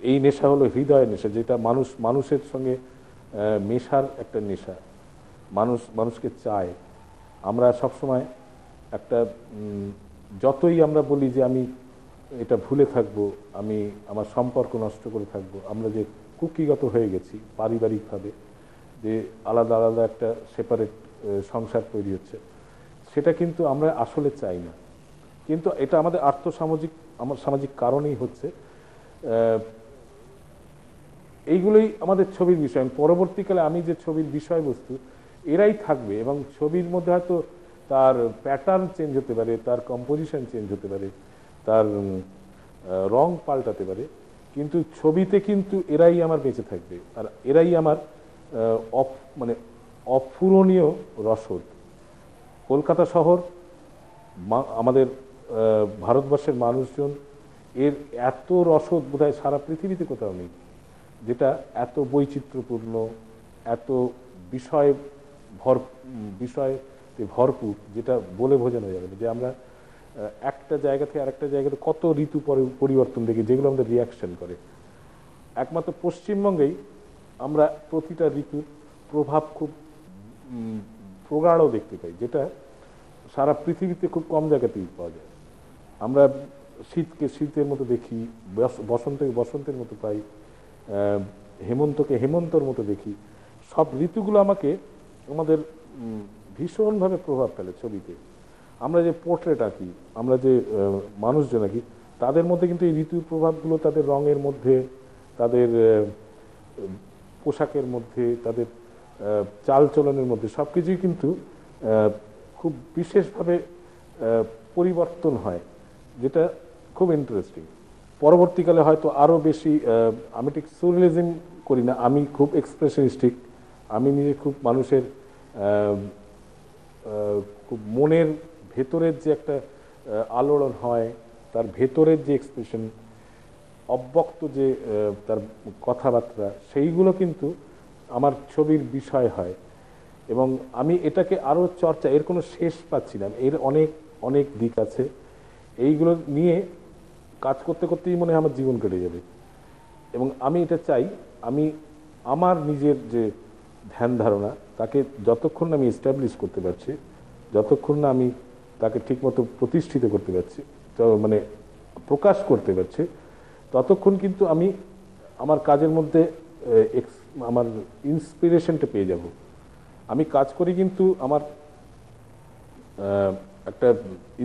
এই নেশা হলো হৃদয়ের নেশা, যেটা মানুষের সঙ্গে মেশার একটা নেশা। মানুষকে চায়। আমরা সবসময় একটা যতই আমরা বলি যে আমি এটা ভুলে থাকবো, আমি আমার সম্পর্ক নষ্ট করে থাকবো, আমরা যে কুকিগত হয়ে গেছি পারিবারিকভাবে, যে আলাদা আলাদা একটা সেপারেট সংসার তৈরি হচ্ছে, সেটা কিন্তু আমরা আসলে চাই না। কিন্তু এটা আমাদের সামাজিক কারণেই হচ্ছে। এইগুলোই আমাদের ছবির বিষয়। পরবর্তীকালে আমি যে ছবির বিষয়বস্তু, এরাই থাকবে এবং ছবির মধ্যে হয়তো তার প্যাটার্ন চেঞ্জ হতে পারে, তার কম্পোজিশন চেঞ্জ হতে পারে, তার রং পাল্টাতে পারে, কিন্তু ছবিতে কিন্তু এরাই আমার বেঁচে থাকবে। আর এরাই আমার মানে অপূরণীয় রসদ। কলকাতা শহর, আমাদের ভারতবর্ষের মানুষজন, এর এত রসদ বোধহয় সারা পৃথিবীতে কোথাও নেই, যেটা এত বৈচিত্র্যপূর্ণ, এত বিষয়ে ভরপুর, যেটা বলে বোঝানো যাবে না। যে আমরা একটা জায়গা থেকে আরেকটা জায়গাতে কত ঋতু পরিবর্তন দেখি, যেগুলো আমাদের রিয়াকশন করে। একমাত্র পশ্চিমবঙ্গেই আমরা প্রতিটা ঋতুর প্রভাব খুব প্রগাঢ় দেখতে পাই, যেটা সারা পৃথিবীতে খুব কম জায়গাতেই পাওয়া যায়। আমরা শীতকে শীতের মতো দেখি, বসন্তকে বসন্তের মতো পাই, হেমন্তকে হেমন্তর মতো দেখি। সব ঋতুগুলো আমাদের ভীষণভাবে প্রভাব ফেলে ছবিতে। আমরা যে পোর্ট্রেট আঁকি, আমরা যে মানুষজন আঁকি, তাদের মধ্যে কিন্তু এই ঋতুর প্রভাবগুলো তাদের রঙের মধ্যে, তাদের পোশাকের মধ্যে, তাদের চালচলনের মধ্যে সব কিছুই কিন্তু খুব বিশেষভাবে পরিবর্তন হয়, যেটা খুব ইন্টারেস্টিং। পরবর্তীকালে হয়তো আরও বেশি, আমি ঠিক সুরিয়ালিজম করি না, আমি খুব এক্সপ্রেশনিস্টিক। আমি নিজে খুব মানুষের খুব মনের ভেতরের যে একটা আলোড়ন হয়, তার ভেতরের যে এক্সপ্রেশন, অব্যক্ত যে তার কথাবার্তা, সেইগুলো কিন্তু আমার ছবির বিষয় হয়। এবং আমি এটাকে আরও চর্চা, এর কোনো শেষ পাচ্ছি না। এর অনেক অনেক দিক আছে। এইগুলো নিয়ে কাজ করতে করতেই মনে হয় আমার জীবন কেটে যাবে। এবং আমি এটা চাই, আমি আমার নিজের যে ধ্যান ধারণা, তাকে যতক্ষণ না আমি এস্টাবলিশ করতে পারছি, যতক্ষণ না আমি তাকে ঠিকমতো প্রতিষ্ঠিত করতে পারছি, মানে প্রকাশ করতে পারছি, ততক্ষণ কিন্তু আমি আমার কাজের মধ্যে আমার ইন্সপিরেশনটা পেয়ে যাব। আমি কাজ করি কিন্তু আমার একটা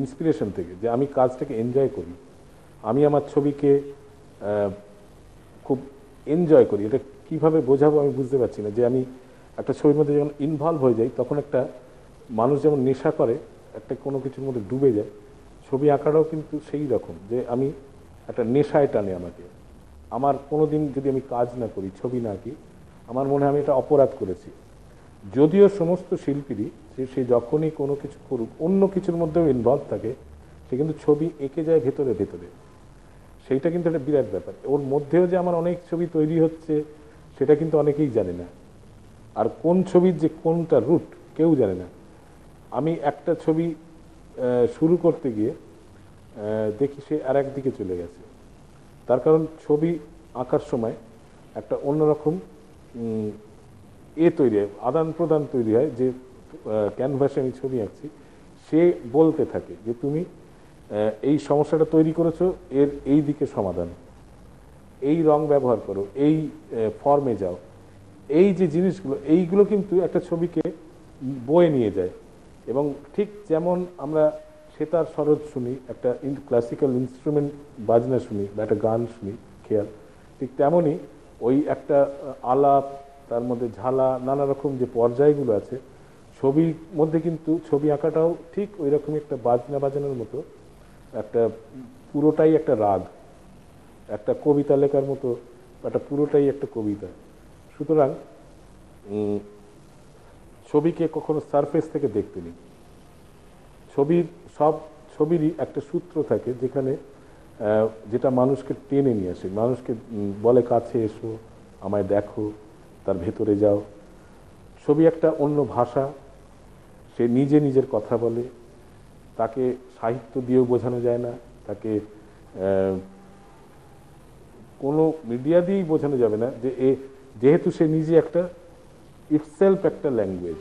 ইন্সপিরেশন থেকে, যে আমি কাজটাকে এনজয় করি। আমি আমার ছবিকে খুব এনজয় করি। এটা কিভাবে বোঝাবো আমি বুঝতে পারছি না। যে আমি একটা ছবির মধ্যে যখন ইনভলভ হয়ে যাই, তখন একটা মানুষ যেমন নেশা করে, একটা কোনো কিছুর মধ্যে ডুবে যায়, ছবি আঁকাটাও কিন্তু সেই রকম, যে আমি একটা নেশায় টানে আমাকে। আমার কোনো দিন যদি আমি কাজ না করি, ছবি না আঁকি, আমার মনে হয় আমি এটা অপরাধ করেছি। যদিও সমস্ত শিল্পীরই সে যখনই কোনো কিছু করুক, অন্য কিছুর মধ্যেও ইনভলভ থাকে, সে কিন্তু ছবি এঁকে যায় ভেতরে ভেতরে। সেইটা কিন্তু একটা বিরাট ব্যাপার। ওর মধ্যেও যে আমার অনেক ছবি তৈরি হচ্ছে, সেটা কিন্তু অনেকেই জানে না। আর কোন ছবির যে কোনটা রুট, কেউ জানে না। আমি একটা ছবি শুরু করতে গিয়ে দেখি সে আর একদিকে চলে গেছে। তার কারণ ছবি আঁকার সময় একটা অন্যরকম তৈরি হয়, আদান প্রদান তৈরি হয়, যে ক্যানভাসে আমি ছবি আঁকছি সে বলতে থাকে যে তুমি এই সমস্যাটা তৈরি করেছো, এর এই দিকে সমাধান, এই রং ব্যবহার করো, এই ফর্মে যাও। এই যে জিনিসগুলো, এইগুলো কিন্তু একটা ছবিকে বয়ে নিয়ে যায়। এবং ঠিক যেমন আমরা সেতার সরোদ শুনি, একটা ক্লাসিক্যাল ইনস্ট্রুমেন্ট বাজনা শুনি বা একটা গান শুনি খেয়াল, ঠিক তেমনই ওই একটা আলাপ, তার মধ্যে ঝালা, নানা রকম যে পর্যায়গুলো আছে ছবির মধ্যে, কিন্তু ছবি আঁকাটাও ঠিক ওই রকমই একটা বাজনা বাজানোর মতো, একটা পুরোটাই একটা রাগ, একটা কবিতা লেখার মতো, একটা পুরোটাই একটা কবিতা। সুতরাং ছবিকে কখনো সারফেস থেকে দেখতে নেই। সব ছবিরই একটা সূত্র থাকে যেখানে যেটা মানুষকে টেনে নিয়ে আসে, মানুষকে বলে কাছে এসো, আমায় দেখো, তার ভেতরে যাও। ছবি একটা অন্য ভাষা, সে নিজে নিজের কথা বলে, তাকে সাহিত্য দিয়েও বোঝানো যায় না, তাকে কোনো মিডিয়া দিয়েই বোঝানো যাবে না, যে যেহেতু সে নিজে একটা ইটসেলফ একটা ল্যাঙ্গুয়েজ।